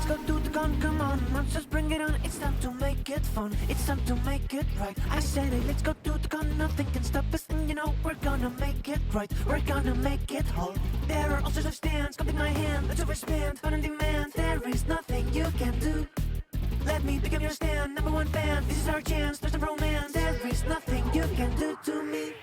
let's go to the con, come on. Monsters, bring it on, it's time to make it fun. It's time to make it right. I said it, let's go to the con, nothing can stop us. And you know, we're gonna make it right. We're gonna make it whole. There are all sorts of stands, come take my hand. Let's overspend, on demand. There is nothing you can do. Let me become your stand, #1 fan. This is our chance, there's no romance. There is nothing you can do to me.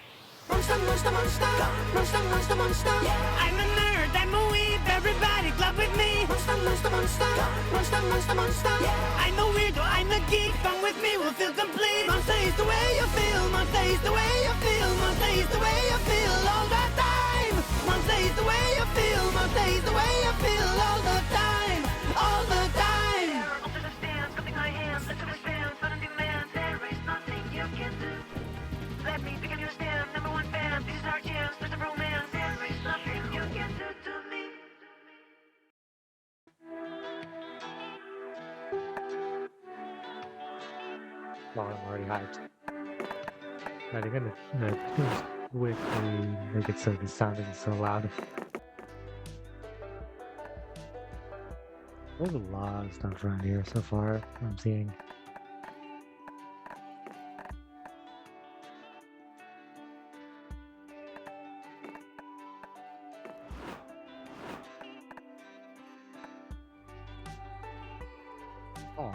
Monster, monster, monster, monster, monster, monster. Yeah. I'm a nerd, I'm a weeb, everybody club with me. Monster, monster, monster, monster, monster, monster. Yeah. I'm a weirdo, I'm a geek, come with me, we'll feel complete. Monster is the way you feel, monster is the way you feel, monster is the way you feel all the time. Monster is the way you feel, monster is the way you feel all the time, all the time. There are alternate stands, come take my hand, let's understand, fun on demand. There is nothing you can do. Let me become your stand, #1 fan. This is our chance, there's a romance. There is nothing you can do to me. Well, I'm already hyped. Right, I'm gonna just quickly make it so the sound isn't so loud. There's a lot of stuff around here so far I'm seeing. Oh.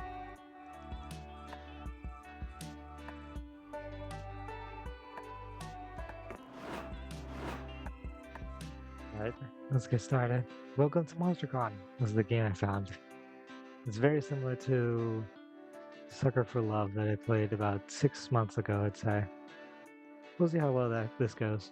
Alright, let's get started. Welcome to MonsterCon. This is the game I found. It's very similar to Sucker for Love that I played about 6 months ago, I'd say. We'll see how well this goes.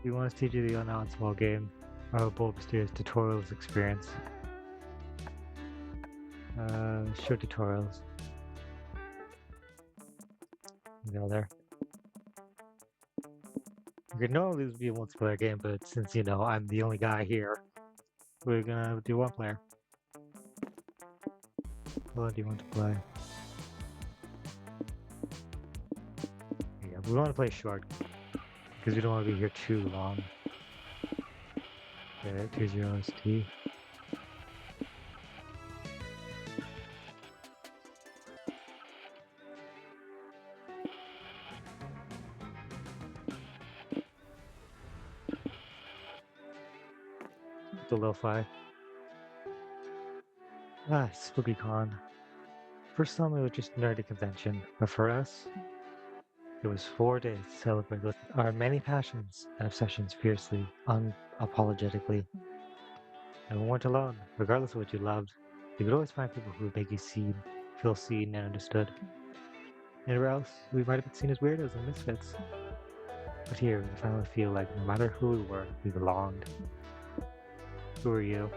We want to teach you the unknown small game, our bold mysterious tutorials experience. Show tutorials. Go there. Okay, normally this would be a multiplayer game, but since you know I'm the only guy here, we're gonna do one player. What do you want to play? Yeah, we want to play short because we don't want to be here too long. Okay, here's your OST. The lo-fi. Spooky Con. For some it was just nerdy convention, but for us, it was 4 days to celebrate with our many passions and obsessions fiercely, unapologetically. And we weren't alone. Regardless of what you loved, you could always find people who would make you feel seen and understood. Anywhere else, we might have been seen as weirdos and misfits. But here, we finally feel like no matter who we were, we belonged. Who are you?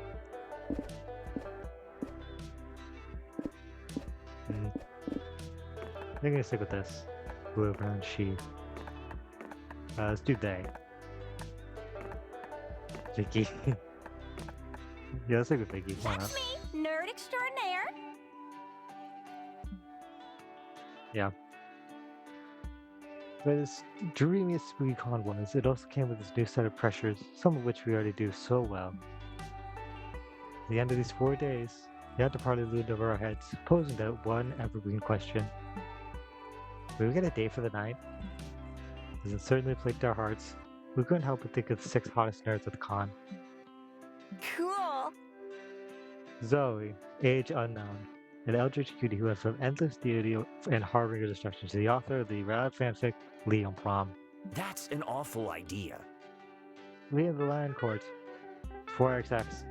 I'm gonna stick with this. Blue, brown, she. Let's do they. Vicky. Yeah, let's stick with Vicky. Why not? That's me, nerd extraordinaire. Yeah. But as dreamy as Spooky Con was, it also came with this new set of pressures, some of which we already do so well. At the end of these 4 days, we had to partly loomed over our heads, posing that one evergreen question. Will we get a date for the night? As it certainly plagued our hearts, we couldn't help but think of the 6 hottest nerds at the con. Cool. Zoe, age unknown, an eldritch cutie who went from endless deity and harbinger destruction to the author of the rad fanfic Lee on Prom. That's an awful idea. Lee of the Lion Court, 4XX.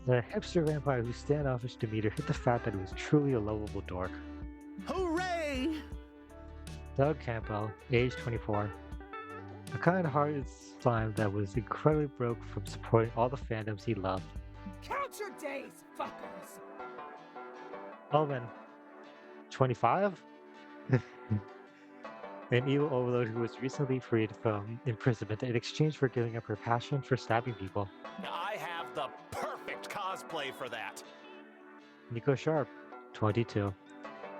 The hipster vampire whose standoffish demeanor hit the fact that he was truly a lovable dork. Hooray! Doug Campbell, age 24. A kind-hearted slime that was incredibly broke from supporting all the fandoms he loved. Count your days, fuckers! Owen, 25? An evil overlord who was recently freed from imprisonment in exchange for giving up her passion for stabbing people. I have the perfect cosplay for that. Nico Sharp, 22.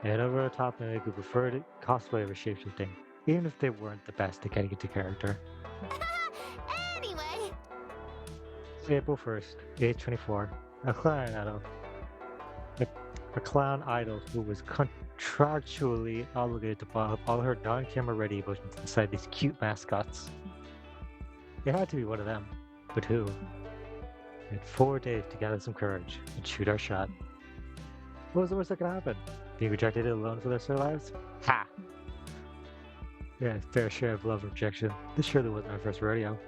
An over-the-top mimic who preferred cosplay over shapeshifting. even if they weren't the best at getting into character. Anyway. April 1st, age 24, a clown idol. A clown idol who was contractually obligated to put up all her non-camera ready emotions inside these cute mascots. It had to be one of them, but who? We had 4 days to gather some courage and shoot our shot. What was the worst that could happen? Being rejected alone for the rest of their lives? Ha! Yeah, fair share of love and rejection. This surely wasn't our first rodeo.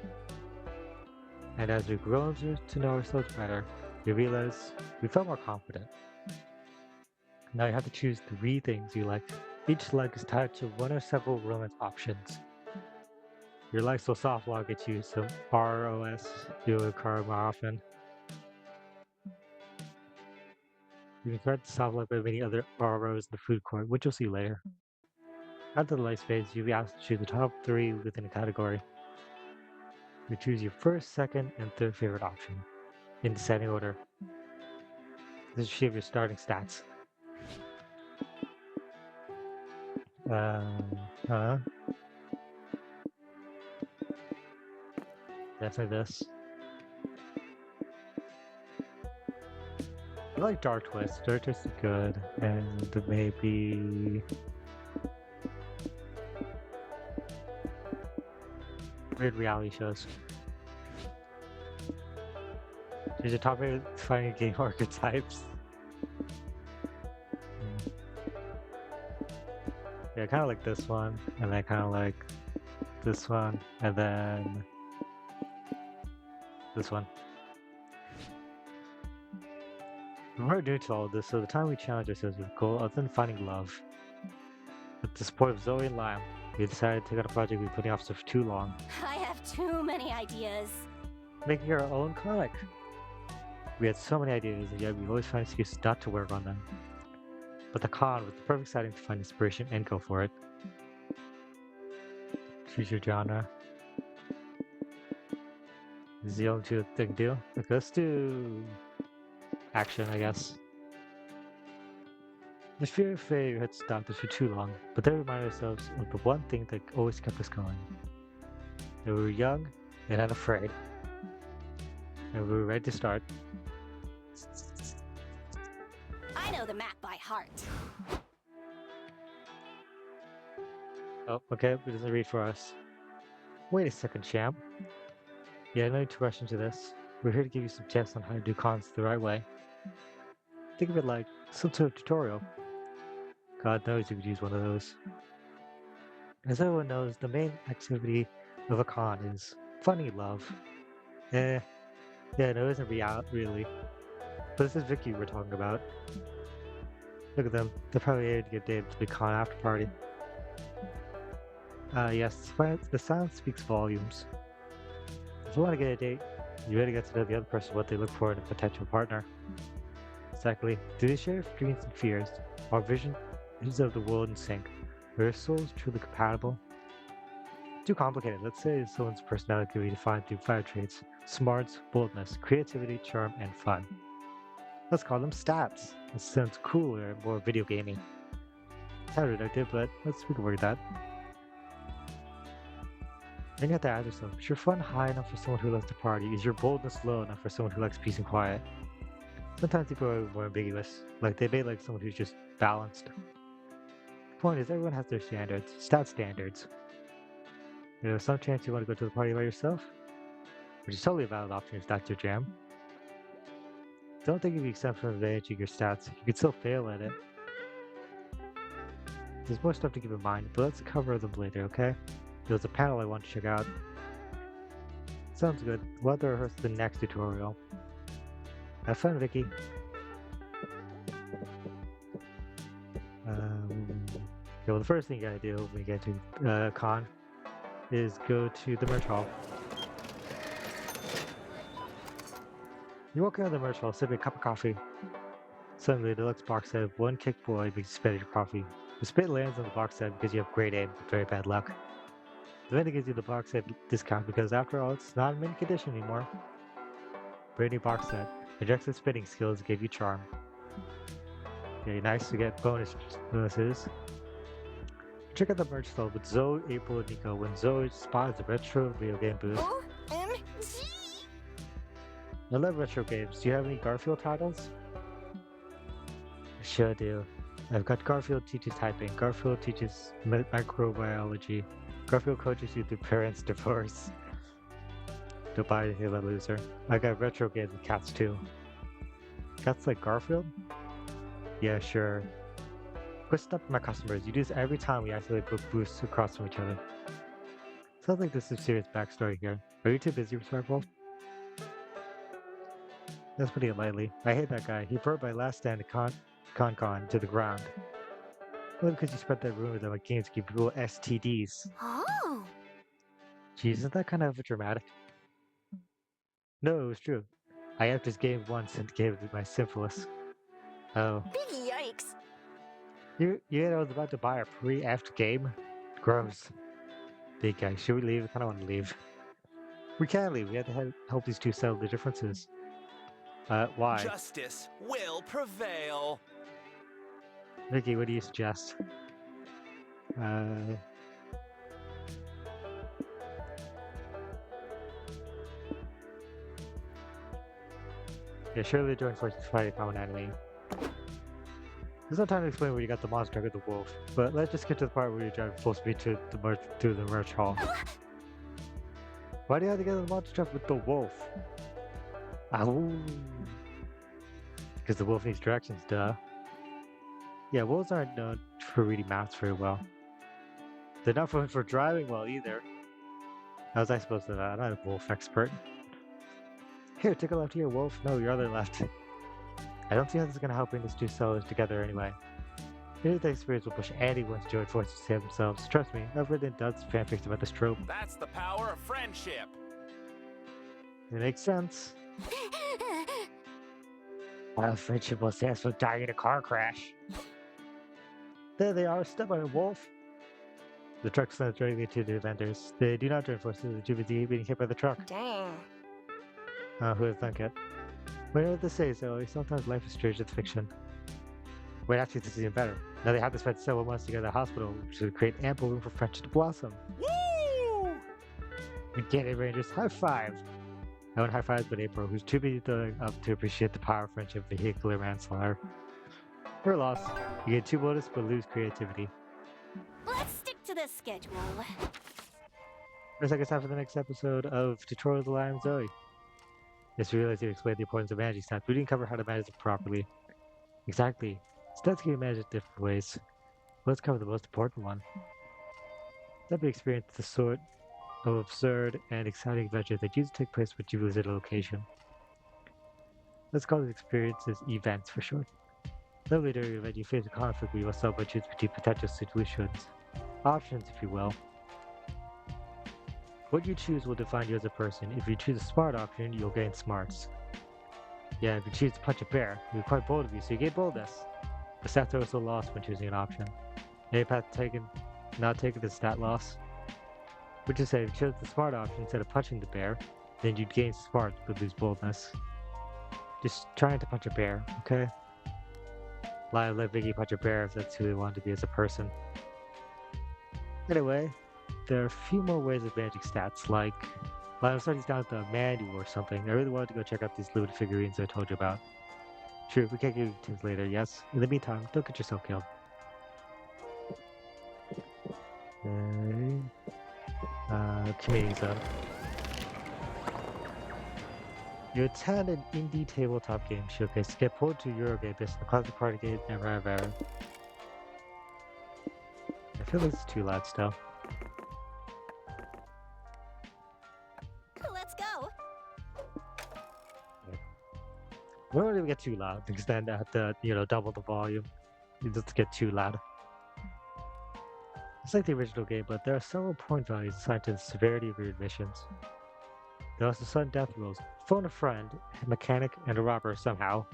And as we grow to know ourselves better, we realize we felt more confident. Now you have to choose 3 things you like. Each like is tied to one or several romance options. Your like so soft log gets you some ROS, do a card more often. You can correct the soft log by many other ROs in the food court, which you'll see later. After the life phase, you'll be asked to choose the top 3 within a category. You choose your first, second, and third favorite option, in descending order. This should your starting stats. Definitely this. I like Dark Twist. Dark Twist is good, and maybe weird reality shows. There's a topic of finding game archetypes. Yeah, I kind of like this one, and I kind of like this one, and then this one. We weren't new to all of this, so the time we challenged ourselves with a goal other than finding love. With the support of Zoe and Lamb, we decided to take on a project we've been putting off for too long. I have too many ideas. Making our own comic. We had so many ideas, and yet we always find excuses not to work on them. But the con was the perfect setting to find inspiration and go for it. Choose your genre. This is the only two thing to do. Like, let's do action, I guess. The fear of failure had stopped us for too long, but then we reminded ourselves of the one thing that always kept us going. That we were young and unafraid. And we were ready to start. I know the map by heart. Oh, okay, it doesn't read for us. Wait a second, champ. Yeah, no need to rush into this. We're here to give you some tips on how to do cons the right way. Think of it like some sort of tutorial. God knows you could use one of those. As everyone knows, the main activity of a con is funny love. Yeah, no, it isn't really. But this is Vicky we're talking about. Look at them. They're probably able to get dated to the con after party. Yes, the silence speaks volumes. If you want to get a date, you better get to know the other person, what they look for in a potential partner. Secondly, do they share dreams and fears? Our visions of the world in sync? Are their souls truly compatible? Too complicated. Let's say someone's personality can be defined through 5 traits: smarts, boldness, creativity, charm, and fun. Let's call them stats. It sounds cooler and more video gaming. Kind of reductive, but we can work with that. Then you have to ask yourself, is your fun high enough for someone who loves to party? Is your boldness low enough for someone who likes peace and quiet? Sometimes people are more ambiguous, like they may like someone who's just balanced. The point is, everyone has their standards, stat standards. There's some chance you want to go to the party by yourself, which is totally a valid option if that's your jam. Don't think of the exception of advantaging your stats, you can still fail at it. There's more stuff to keep in mind, but let's cover them later, okay? There's a panel I want to check out. Sounds good. We'll have to rehearse the next tutorial. Have fun, Vicky. Well, the first thing you gotta do when you get to con is go to the merch hall. You walk out of the merch hall, sipping a cup of coffee. Suddenly, the deluxe box set of one kick boy makes you spit at your coffee. The spit lands on the box set because you have great aim, but very bad luck. The vendor gives you the box set discount because, after all, it's not in mint condition anymore. Brand new box set. Rejects the spitting skills, give you charm. Okay, nice to get bonuses. Check out the merch store with Zoe, April, and Nico when Zoe spots the retro video game booth. OMG! I love retro games. Do you have any Garfield titles? I sure do. I've got Garfield teaches typing, Garfield teaches microbiology, Garfield coaches you through parents' divorce. Don't buy anything, that loser. I got retro games with cats too. Cats like Garfield? Yeah, sure. Quit stumping my customers. You do this every time we accidentally book booths across from each other. Sounds like there's some serious backstory here. Are you too busy, Respectful? That's putting it lightly. I hate that guy. He burned my last stand at Con to the ground. Only because you spread that rumor that my games give people STDs. Oh! Geez, isn't that kind of dramatic? No, it was true. I upped his game once and gave it my syphilis. Oh. Big yikes! You know, I was about to buy a pre-effed game? Gross. Big guy, should we leave? I kinda want to leave. We can't leave. We have to help these two settle their differences. Why? Justice will prevail. Vicky, what do you suggest? Yeah, surely the joint forces fight a common enemy. There's no time to explain where you got the monster truck with the wolf, but let's just get to the part where you're driving full speed to the merch hall. Why do you have to get the monster truck with the wolf? Ow! Because the wolf needs directions, duh. Yeah, wolves aren't known for reading maps very well. They're not known for driving well either. How was I supposed to know that? I'm not a wolf expert. Here, take a left here, wolf. No, your other left. I don't see how this is going to help bring these two sellers together anyway. Maybe the experience will push anyone to join forces to save themselves. Trust me, I've written dozens of fanfics about this trope. That's the power of friendship. It makes sense. Friendship will save us from dying in a car crash. There they are, step by a wolf. The truck slams directly to the vendors. They do not join forces, they're too busy being hit by the truck. Dang. Who would have thunk it? But you know what they say, Zoe, sometimes life is stranger than fiction. Wait, actually, this is even better. Now they have to spend several months together at the hospital, which would create ample room for friendship to blossom. Woo! We get it, Rangers. High five! I want high fives but April, who's too busy throwing up to appreciate the power of friendship vehicular manslaughter. Her loss. You get 2 bonus but lose creativity. Let's stick to the schedule. First, I guess time for the next episode of Tutorials of Lion Zoe. Just realized you explained the importance of managing stats. We didn't cover how to manage it properly. Exactly. Stats can be managed in different ways. Let's cover the most important one. Let me experience the sort of absurd and exciting adventures that usually take place when you visit a location. Let's call these experiences events for short. Normally during an event you face a conflict where you must solve by choosing between potential solutions. Options, if you will. What you choose will define you as a person. If you choose a smart option, you'll gain smarts. Yeah, if you choose to punch a bear, you're quite bold of you, so you gain boldness. The stats are also lost when choosing an option. Any path not taken is stat loss. Which is say, if you chose the smart option instead of punching the bear, then you'd gain smart but lose boldness. Just trying to punch a bear, okay? Let Vicky punch a bear if that's who they want to be as a person. Anyway, there are a few more ways of managing stats, like I'm starting down with the manual or something. I really wanted to go check out these limited figurines I told you about. Sure, we can get things later, yes? In the meantime, don't get yourself killed. Okay. Community zone. You attend an indie tabletop game showcase to get pulled to Eurogame based on the classic party game Never Have Ever. I feel like it's too loud still. Let's go. We don't even get too loud because then I have to, double the volume. It doesn't get too loud. It's like the original game, but there are several point values assigned to the severity of your missions. There are also sudden death rules. Phone a friend, a mechanic, and a robber somehow.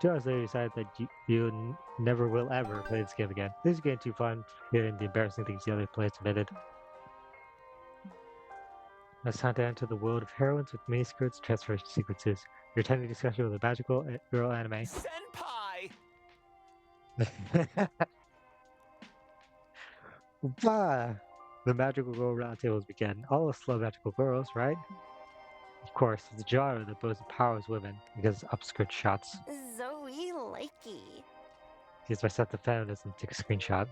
2 hours later, you decide that you never will ever play this game again. This is getting too fun, hearing the embarrassing things the other players admitted. Now it's time to enter the world of heroines with miniskirts transformation sequences. You're attending a discussion with a magical girl anime. Senpai! Bah! The magical girl roundtables begin. All of us love magical girls, right? Of course, it's a genre that both empowers women because upskirt shots. Zoe likey. Here's my sense of feminism. Take a screenshot.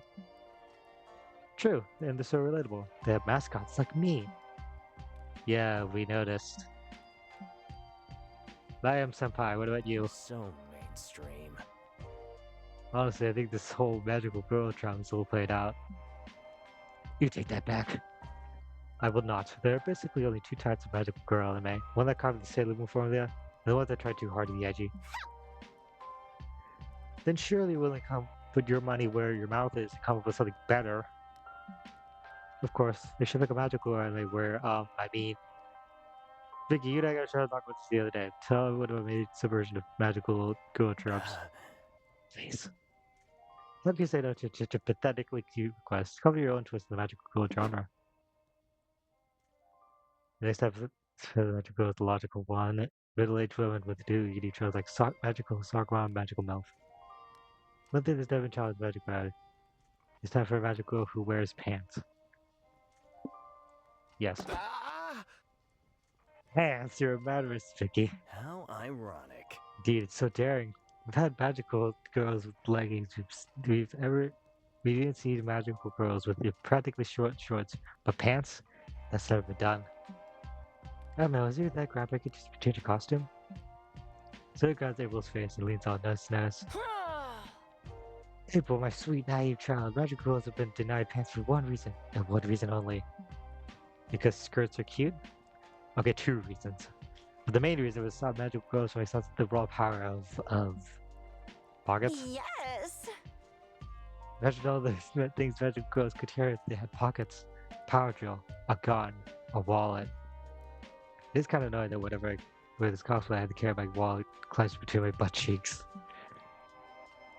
True, and they're so relatable. They have mascots like me. Yeah, we noticed. I am senpai. What about you? So mainstream. Honestly, I think this whole magical girl trauma is all played out. You take that back. I will not. There are basically only two types of magical girl anime. One that copied the Sailor Moon formula, and the one that tried too hard to be edgy. Then surely you're willing to come put your money where your mouth is and come up with something better. Of course, they should make a magical girl anime where, Vicky, you and I got to try to talk about this the other day. Tell me what about made subversion of magical girl tropes. Please. Let me say no to such a pathetically cute request. Come to your own twist in the magical girl genre. The next episode, the magical girl is the logical one. Middle-aged women with do eat each other like magical Sakura and magical mouth. One thing that's never been challenged magic about it. It's time for a magical girl who wears pants. Yes. Ah! Pants, you're a matterist, Vicky. How ironic. Indeed, it's so daring. We've had magical girls with leggings. We've even seen magical girls with practically short shorts, but pants? That's never been done. I don't know, is it that graphic? It just change a costume? So he grabs April's face and leans on nose. April, my sweet naive child, magical girls have been denied pants for one reason, and one reason only. Because skirts are cute? Okay, two reasons. But the main reason was to stop magical girls from sensing the raw power of pockets. Yes. Imagine all the things magical girls could hear if they had pockets. Power drill, a gun, a wallet. It's kind of annoying that whenever I wear this cosplay, I had to carry my wallet clenched between my butt cheeks.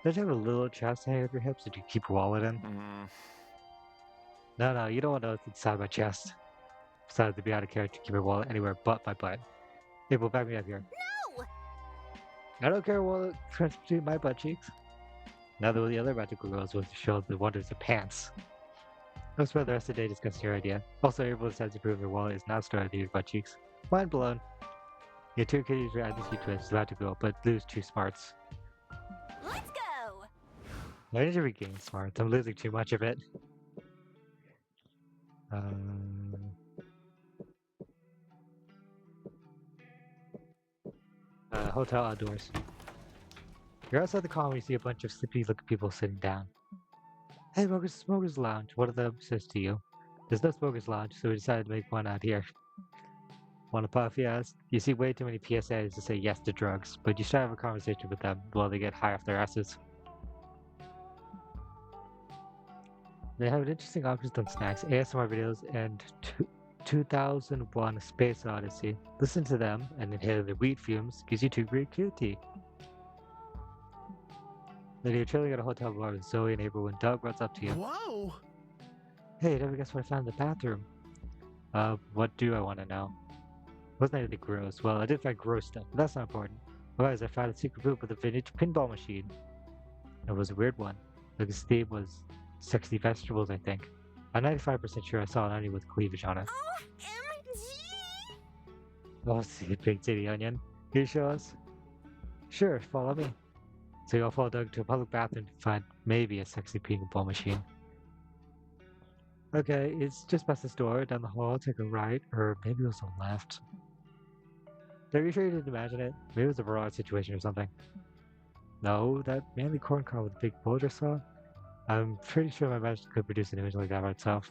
Don't you have a little chest hanging off your hips that you keep your wallet in? No, you don't want to know what's inside my chest. Besides, to be out of character, keep your wallet anywhere but my butt. April, back me up here. No. I don't care what clenched between my butt cheeks. Now that the other magical girls will show the wonders of pants. I'll spend the rest of the day discussing your idea. Also, April decides to prove her wallet is not stored under your butt cheeks. Mind blown. You two could use your identity twist about to go, but lose 2 smarts. Let's go. I need to regain smarts. I'm losing too much of it. Hotel outdoors. You're outside the car when you see a bunch of sleepy-looking people sitting down. Hey, smokers lounge. One of them says to you. There's no smokers lounge, so we decided to make one out here. Want a puff? He asked. You see way too many PSAs to say yes to drugs, but you should have a conversation with them while they get high off their asses. They have interesting options on snacks, ASMR videos, and 2001 Space Odyssey. Listen to them and inhale the wheat fumes gives you 2 great cutie. Then you're chilling at a hotel bar with Zoe and April when Doug runs up to you. Whoa! Hey, never guess what I found in the bathroom. What do I want to know? Wasn't anything gross. Well, I did find gross stuff, but that's not important. Otherwise, I found a secret booth with a vintage pinball machine. It was a weird one. Like theme was sexy vegetables, I think. I'm 95% sure I saw an onion with cleavage on it. OMG. Oh, see, big titty onion. Can you show us? Sure, follow me. So you all follow Doug to a public bathroom to find maybe a sexy pinball machine. Okay, it's just past this door, down the hall, take a right, or maybe it was a left. Are you sure you didn't imagine it? Maybe it was a barrage situation or something. No, that manly corn car with a big bulge I saw? I'm pretty sure my imagination could produce an image like that by itself.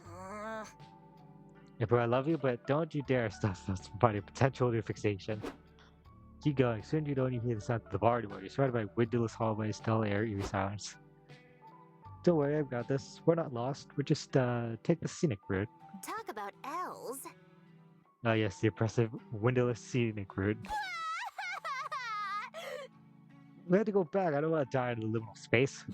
April, I love you, but don't you dare stop us from finding potential to fixation. Keep going. Soon you don't even hear the sound of the bar anymore. You're surrounded by windowless hallways, still air, eerie silence. Don't worry, I've got this. We're not lost. We're just, take the scenic route. Talk about L's. Oh yes, the oppressive, windowless scenic route. We had to go back. I don't want to die in the liminal space.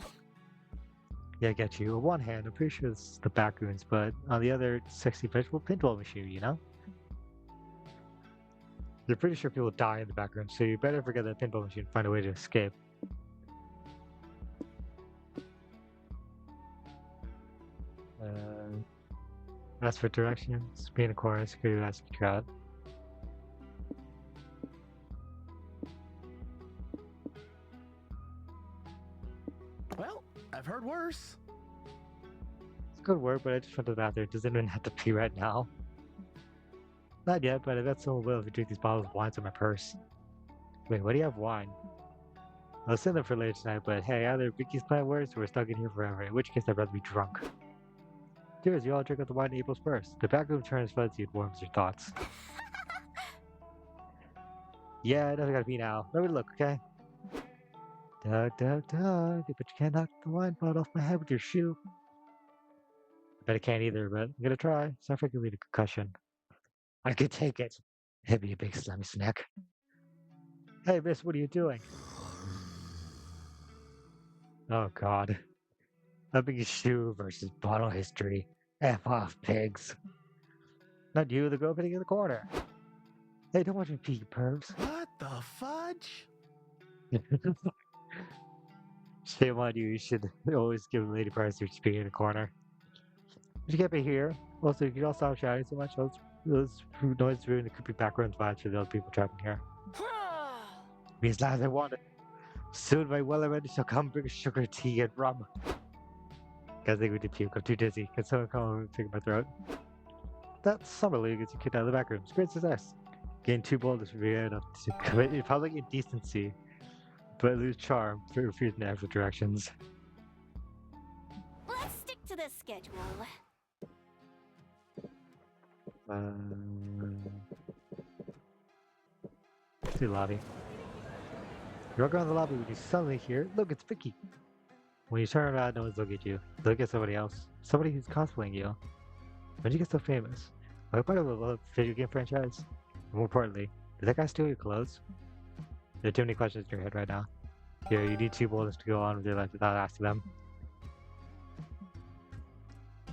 Yeah, I get you. On one hand, I'm pretty sure it's the back rooms, but on the other, sexy vegetable pinball machine, you know? You're pretty sure people die in the back room, so you better forget that pinball machine and find a way to escape. Ask for directions. Be in a corner. Security ask you out. Well, I've heard worse. It's good work, but I just went to the bathroom. Does anyone have to pee right now? Not yet, but I bet someone will if you drink these bottles of wine in my purse. Wait, why do you have wine? I'll send them for later tonight, but hey, either Vicky's plan works or we're stuck in here forever, in which case I'd rather be drunk. Cheers, you all drink out the wine in April's purse. The back room turns fuzzy and warms your thoughts. Yeah, I definitely gotta pee now. Let me look, okay? Doug, but you can't knock the wine bottle off my head with your shoe. I bet I can't either, but I'm gonna try. Sorry if I could lead a concussion. I could take it. It'd be a big slimy snack. Hey, miss, what are you doing? Oh, God. Humping a shoe versus bottle history. F off, pigs. Not you, the girl pitting in the corner. Hey, don't watch me pee, you pervs. What the fudge? Shame on you. You should always give lady prices to pee in the corner. But you can't be here. Also, you can all stop shouting so much. Those noises ruin the creepy background vibes for those people trapped in here. Be as loud as I want it. Soon my well-ready shall come bring sugar, tea, and rum. Guys, think we did puke. I'm too dizzy. Can someone come and take my throat? That summer league gets you kicked out of the back room. It's great success. Gain 2 boldness for being enough to commit in public indecency, but lose charm for refusing to exit directions. Let's stick to the schedule. To the lobby. You walk around the lobby when you suddenly hear, look, it's Vicky. When you turn around, no one's looking at you. Look at somebody else. Somebody who's cosplaying you. When did you get so famous? Like part of a video game franchise? More importantly, did that guy steal your clothes? There are too many questions in your head right now. Here, you need 2 boldness to go on with your life without asking them.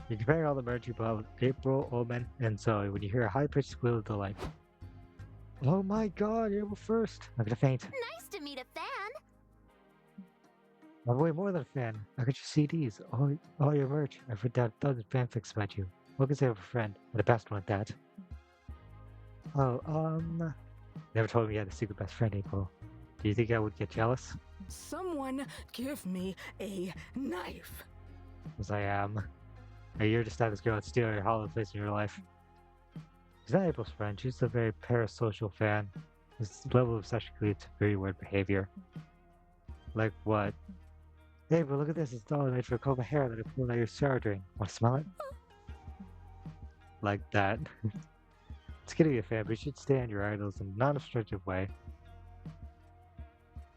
You're comparing all the merch above April, Omen, and Zoe when you hear a high-pitched squeal of delight. Oh my god, you're able first! I'm gonna faint. Nice to meet a fan. I'm way more than a fan. I got your CDs, all your merch. I've read down dozens of fanfics about you. What can I say of a friend? And the best one at that. Oh, never told me you had a secret best friend, April. Do you think I would get jealous? Someone give me a knife. As I am. Hey, you're just not this girl that's stealing your hollow place in your life. She's not April's friend, she's a very parasocial fan. This level of obsession leads to very weird behavior. Like what? Hey, but look at this, it's all made for a comb of hair that I pulled out your shower drain. Want to smell it? Like that. It's gonna be a fan, but you should stay on your idols in a non-obstructive way.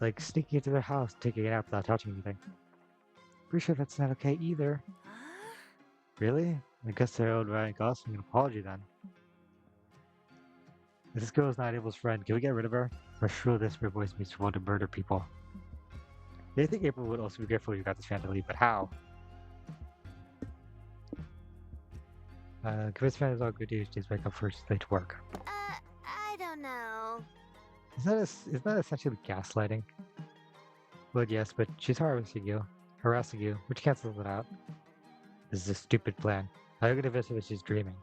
Like sneaking into their house, taking it out without touching anything. Pretty sure that's not okay either. Really? I guess they're owed Ryan Gosling an apology then. If this girl is not April's friend, can we get rid of her? Or sure this voice means to want to murder people. I think April would also be grateful you got this fan to leave, but how? Convince fan is all good news, just wake up first, late to work. I don't know. Isn't that essentially gaslighting? Well, yes, but she's harassing you, which cancels it out. This is a stupid plan. How are you gonna convince her that she's dreaming?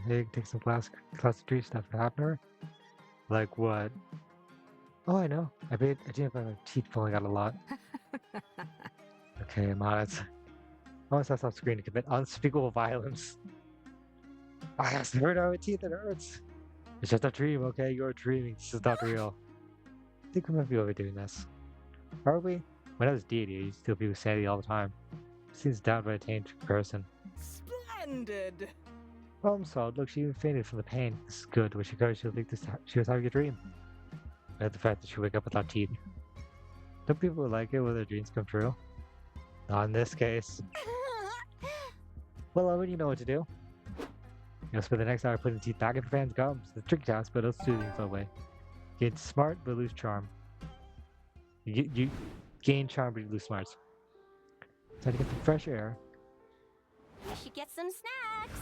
Hey, take some classic dream stuff to happen to her? Like what? Oh, I know. I dream about my teeth falling out a lot. Okay, I'm on it. I want to stop screen to commit unspeakable violence. I have to hurt my teeth, it hurts. It's just a dream, okay? You're dreaming. This is not real. I think we might be overdoing this. Are we? When I was deity, I used to steal people's sanity all the time. Seems down by a tamed person. Splendid. Problem solved. Look, she even fainted from the pain. This is good. When she goes, she'll think she was having a dream. And the fact that she wake up without teeth. Don't people like it when their dreams come true? Not in this case. Well, I already know what to do. You'll spend the next hour putting teeth back in the fan's gums. It's a tricky task, but it'll suit things that way. Gain smart, but lose charm. You gain charm, but you lose smarts. Time to get some fresh air. We should get some snacks.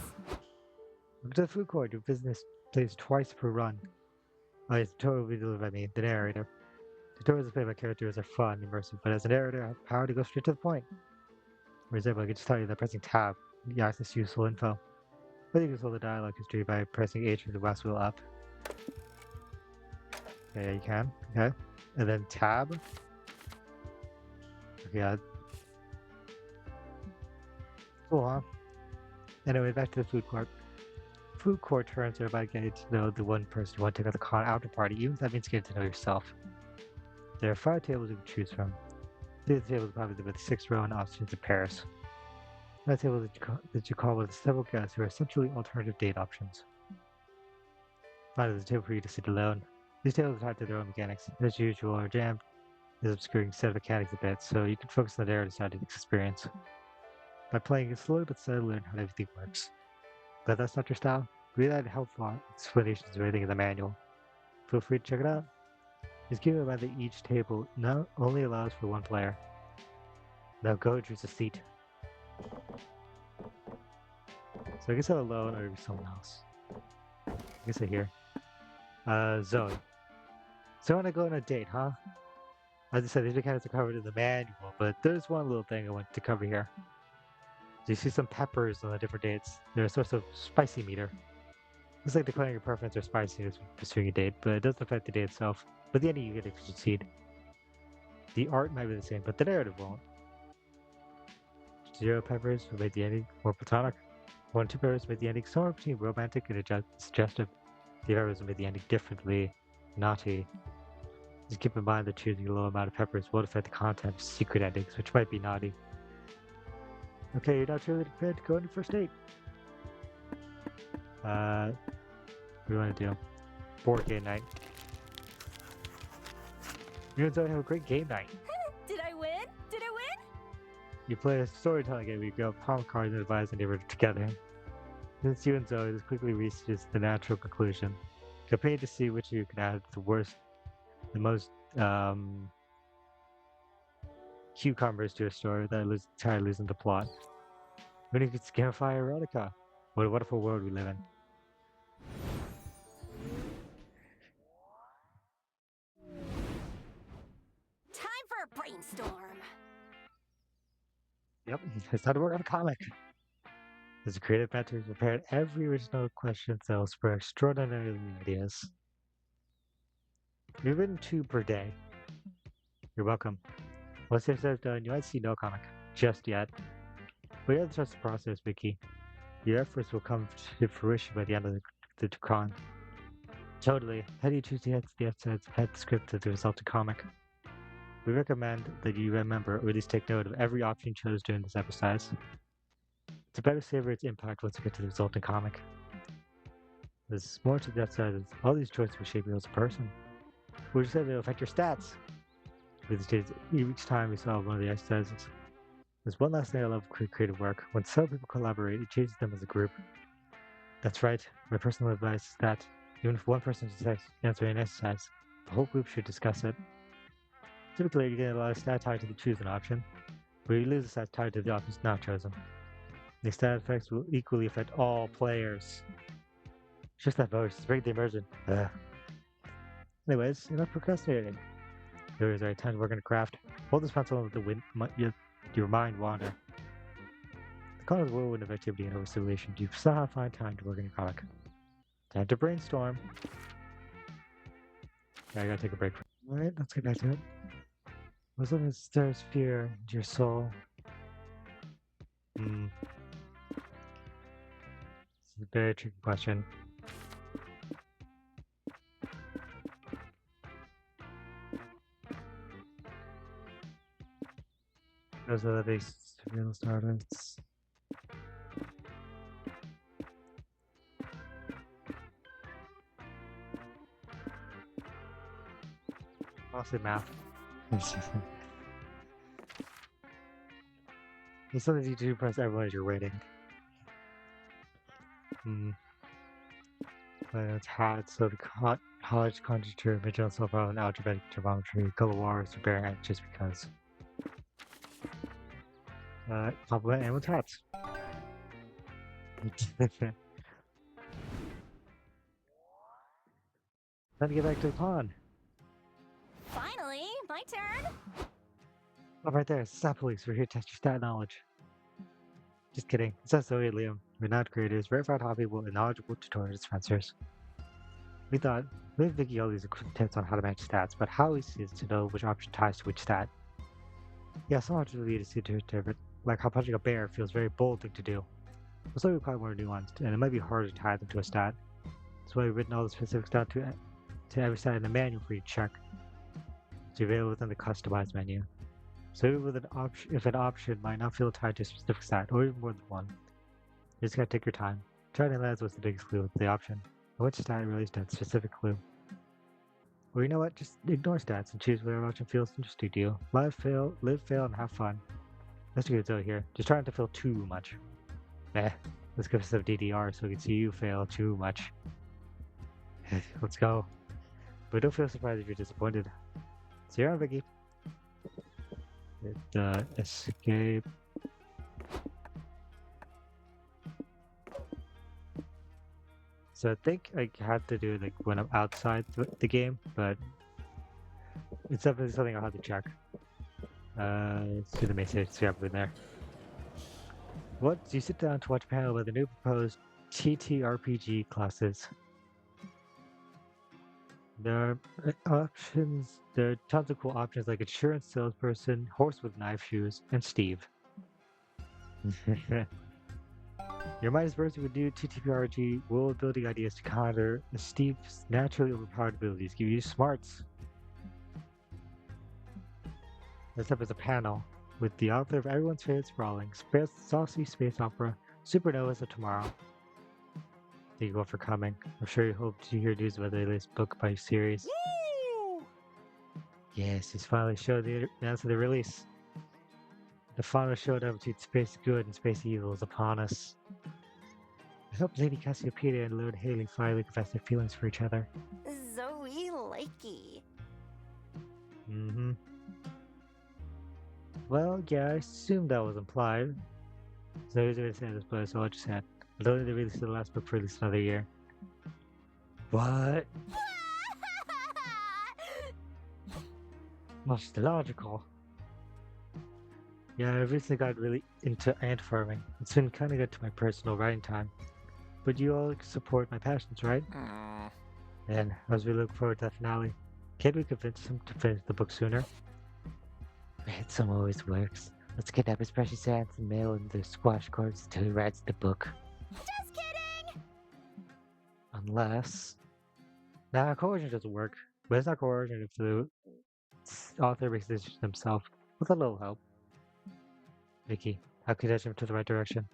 Look to the food court. Your business plays twice per run. Oh, yes, the tutorial will be delivered by me, the narrator. Tutorials played by characters are fun, immersive, but as a narrator, I have power to go straight to the point. For example, I can just tell you that pressing tab You access useful info. But you can solve the dialogue history by pressing H or the mouse wheel up. Okay, yeah, you can. Okay. And then tab. Okay, yeah. Cool, huh? Anyway, back to the food court. Food court turns are about getting to know the one person you want to take out the con after party, even if that means getting to know yourself. There are 5 tables you can choose from. These tables are probably with 6 row and options in pairs. That table that you call with several guests who are essentially alternative date options. Finally, there's a table for you to sit alone. These tables are tied to their own mechanics. As usual, our jam is obscuring set of mechanics a bit, so you can focus on the narrative side of the experience. By playing it slowly but steadily, learn how everything works. But that's not your style? Read out helpful explanations of everything in the manual. Feel free to check it out. Just keep in mind that each table now only allows for 1 player. Now go and choose a seat. So I guess I'm alone or someone else. I guess I'm here. Zoe. So I want to go on a date, huh? As I said, these mechanics are covered in the manual, but there's one little thing I want to cover here. So you see some peppers on the different dates. They're a source of spicy meter. Looks like declaring your preference or spicy is pursuing a date, but it doesn't affect the date itself. But the ending you get if you succeed. The art might be the same, but the narrative won't. 0 peppers will make the ending more platonic. 1 2 peppers will make the ending somewhere between romantic and suggestive. The peppers will make the ending differently naughty. Just keep in mind that choosing a low amount of peppers won't affect the content of secret endings, which might be naughty. Okay, you're now truly prepared to go on your first date. What do you want to do? Board game night. You and Zoe have a great game night. Did I win? Did I win? You play a storytelling game where you go palm cards and advise the neighbor together. Since you and Zoe, this quickly reaches the natural conclusion. Compare to see which of you can add the most cucumbers to a story that entirely losing the plot. When you could scamify erotica. What a wonderful world we live in. Time for a brainstorm. Yep, it's time to work on a comic. As a creative mentor, he's prepared every original question that will spur extraordinary new ideas. We've written 2 per day. You're welcome. Once this is done, you might see no comic. Just yet. But you have to trust the process, Vicky. Your efforts will come to fruition by the end of the con. Totally. How do you choose the episodes head script of the resulting comic? We recommend that you remember, or at least take note of, every option you chose during this exercise. To better savor its impact once you get to the resulting comic. There's more to the exercise. All these choices will shape you as a person. Would you say they'll affect your stats? Each time we solve one of the exercises. There's one last thing I love with creative work. When several people collaborate, it changes them as a group. That's right. My personal advice is that even if one person is answering an exercise, the whole group should discuss it. Typically, you get a lot of stat tied to the chosen option, where you lose the stat tied to the options not chosen. The stat effects will equally affect all players. It's just that voice. Break the immersion. Anyways, enough procrastinating. There is the right time to work on a craft. Hold this pencil and let your mind wander. The con is a whirlwind of activity and overstimulation. You somehow find time to work on your comic. Time to brainstorm. Yeah, I gotta take a break. Alright, let's get back to it. What's up, stirs fear into your soul? This is a very tricky question. Those are the big real starters. Mostly math. It's something you do press everyone as you're waiting. It's hot, so the college conjecture, vigilance profile, and algebraic trigonometry, color wars, are bearing just because. Compliment and with hats. Time to get back to the pond. Finally, my turn. Oh, right there. Stat police. We're here to test your stat knowledge. Just kidding. It's us, Zoe and Liam. We're not creators, verified hobby people, and knowledgeable tutorial dispensers. We thought, maybe Vicky all these tips on how to match stats, but how easy is it to know which option ties to which stat? Yeah, some options will lead us to different, like how punching a bear feels very bold thing to do. But some require more nuanced, and it might be harder to tie them to a stat. That's why we've written all the specifics down to every stat in the manual for you to check. It's available within the customized menu. So even with if an option might not feel tied to a specific stat, or even more than one, you just gotta take your time. Trying to land was the biggest clue with the option, and which stat relates to that specific clue. Or you know what, just ignore stats and choose whatever option feels interesting to you. Live, fail, and have fun. Let's do it here. Just try not to fail too much. Let's give us some DDR so we can see you fail too much. Let's go. But don't feel surprised if you're disappointed. See you around, Vicky. Hit escape. So I think I have to do it like when I'm outside the game, but it's definitely something I'll have to check. Let's do the message, see what happened there. What? You sit down to watch a panel about the new proposed TTRPG classes. There are options. There are tons of cool options like insurance salesperson, horse with knife shoes, and Steve. Your mind is bursting with new TTRPG world building ideas to counter Steve's naturally overpowered abilities. Give you smarts. Next up is a panel with the author of everyone's favorite sprawling, saucy space opera, Supernovas of Tomorrow. Thank you all for coming. I'm sure you hope to hear news about the latest book by series. Woo! Yes, he's finally showed the announcement of the release. The final showdown between space good and space evil is upon us. I hope Lady Cassiopeia and Lord Haley finally confess their feelings for each other. Zoe likey. Mm-hmm. Well, yeah, I assumed that was implied. So here's what I said this play, so I just had. I don't think they released the last book for at least another year. What? Most logical. Yeah, I've recently got really into ant farming. It's been kind of good to my personal writing time. But you all support my passions, right? And as we look forward to that finale, can't we convince him to finish the book sooner? Ransom always works. Let's kidnap his precious ants and mail him the squash cards until he writes the book. Just kidding! Unless... Nah, coercion doesn't work. But it's not coercion if the author makes the decision himself, with a little help. Vicky, how can I get him to the right direction?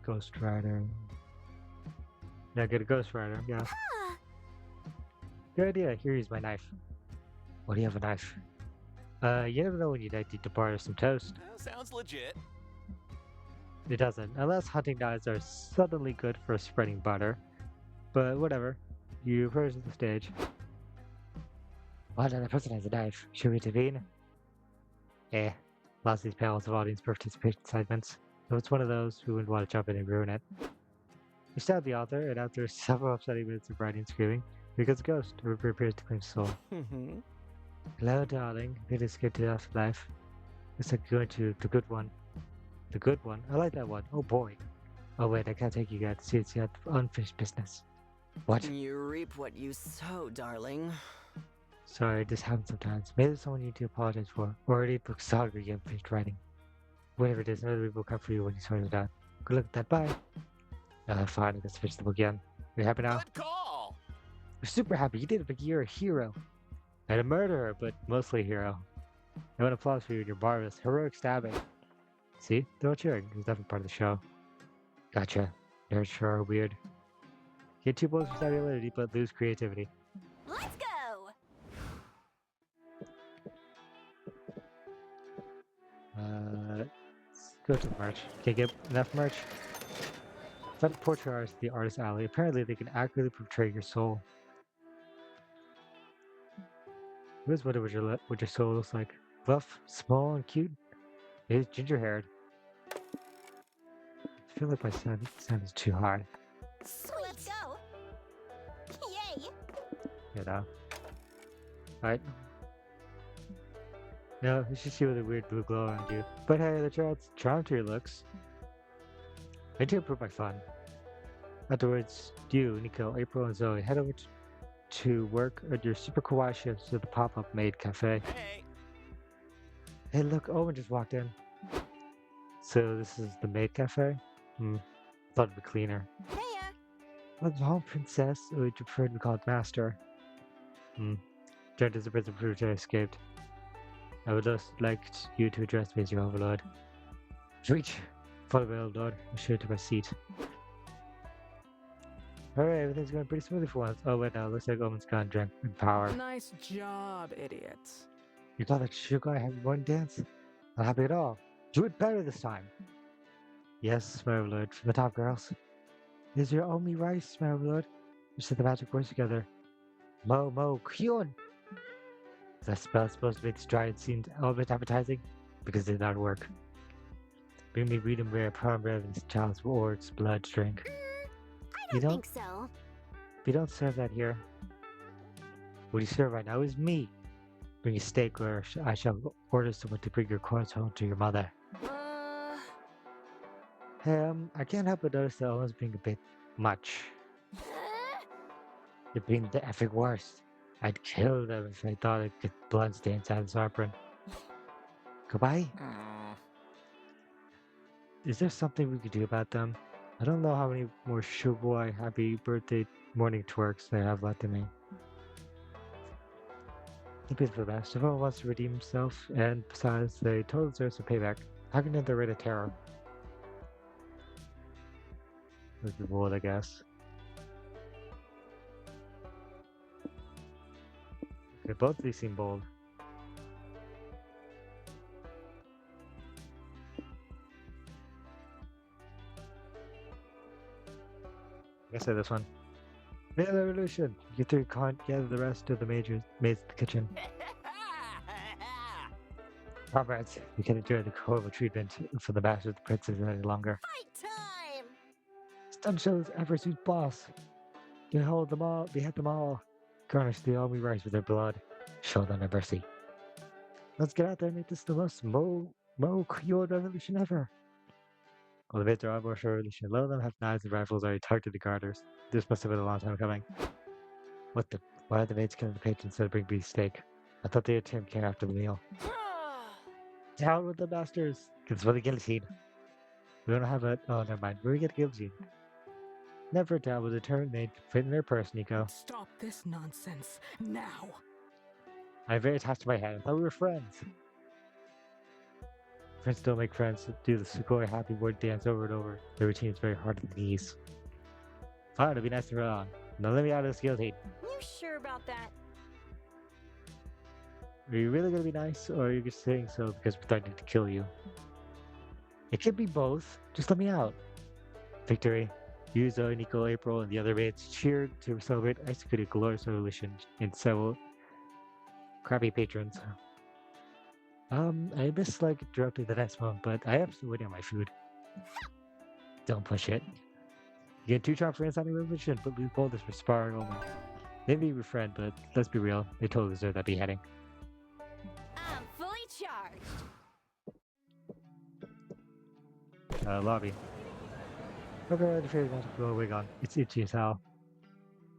Ghost Rider. Yeah, get a Ghost Rider, yeah. Good idea, here is my knife. What do you have a knife? You never know when you might need to borrow some toast. Sounds legit. It doesn't, unless hunting knives are suddenly good for spreading butter. But whatever, you approach the stage. Well, another person has a knife. Should we intervene? Lots of these panels have audience participation segments. So it's one of those who wouldn't want to jump in and ruin it. You stab the author, and after several upsetting minutes of writing and screaming, here goes a ghost, who appears to claim soul. Hello, darling. It is good to afterlife. Looks like you're going to the good one. The good one? I like that one. Oh boy. Oh wait, I can't take you yet. See, it's yet unfinished business. What? You reap what you sow, darling. Sorry, this happens sometimes. Maybe there's someone you need to apologize for. Or read book saga you haven't finished writing. Whatever it is, another read will come for you when you sort it out. Good luck with that. Bye. Fine, let's finish the book again. Are you happy now? Good call. We're super happy. You did it, Vicky. You're a hero. And a murderer, but mostly a hero. I want applause for you and your marvelous, heroic stabbing. See? They're all cheering. It's definitely part of the show. Gotcha. Nerds sure are weird. Get 2 points for stabbing ability, but lose creativity. Let's go! Let's go to the merch. Can't get enough merch. Find the portrait artist at the artist alley. Apparently, they can accurately portray your soul. I always wonder what your soul looks like. Buff, small, and cute. It is ginger-haired. I feel like my sound is too high. Sweet! Let's go! Yay! You know. Right? No, you should see with a weird blue glow around you. But hey, the charm to your looks. I do improve my fun. Afterwards, you, Nico, April, and Zoe head over to work at your super kawaii shifts at the pop-up maid cafe. Hey. Hey, look, Owen just walked in. So this is the maid cafe? Thought it'd be cleaner. Heya. What's wrong, princess? Or would you prefer to be called master? Turned as the prince of Perugia escaped. I would just like you to address me as your overlord. Reach! Follow my overlord. I'm sure to my seat. Alright, everything's going pretty smoothly for once. Oh wait, now looks like Omen's gone drunk in power. Nice job, idiots. You thought that sugar I had one dance? Not happy at all. Do it better this time. Yes, my overlord, from the top girls. Is your only rice, my overlord? We said the magic words together. Mo, Kyun! Is that spell supposed to make this giant seem a bit appetizing? Because it did not work. Bring me medium rare prom bread and child's or's blood drink. I You don't don't- think so. We don't serve that here. What you serve right now is me. Bring a steak or I shall order someone to bring your corns home to your mother. Hey, I can't help but notice that Owen's being a bit much. You're being the effing worst. I'd kill them if I thought I'd get blood stains out of this apron. Goodbye? Is there something we could do about them? I don't know how many more Showboy happy birthday morning twerks they have left in me. Maybe it's for the best. Everyone wants to redeem himself, and besides, they totally deserve some payback. How can they rid of terror? Would be bold, I guess. Okay, both of these seem bold. I guess I say this one. Male revolution! You three can't gather the rest of the maids in the kitchen. Comrades, you can endure the horrible treatment for the master of the princess any longer. Fight time. Stun shows Eversuit's boss. Behold them all, behead them all. Garnish the army rice with their blood. Show them no mercy. Let's get out there and make this the most Kyo revolution ever. While the maids are on board for revolution, a lot of them have knives and rifles already tucked to the garters. This must have been a long time coming. Why are the maids killing the patrons instead of bringing beef steak? I thought they had taken care after the meal. Down with the masters! It's for the guillotine. We don't have a. Oh, never mind. Where we get the guillotine? Never doubt with a determined maid can fit in their purse, Nico. Stop this nonsense now. I'm very attached to my head. I thought we were friends. Friends don't make friends. Do the Sugoi happy word dance over and over. The routine is very hard on the knees. Fine, it'll be nice to run on. Now let me out of this guillotine. You sure about that? Are you really gonna be nice, or are you just saying so because we're threatening to kill you? It could be both. Just let me out. Victory. You, Zoe, Nico, April, and the other maids cheered to celebrate executed a glorious revolution in several crappy patrons. I missed like interrupting the next one, but I am still waiting on my food. Don't push it. You get 2 charms for inciting revolution, but we pulled this for sparring only. Maybe we're friends, but let's be real, they totally deserve that beheading. I'm fully charged. Lobby. Okay, the fairy magic blow wig on. It's itchy as hell.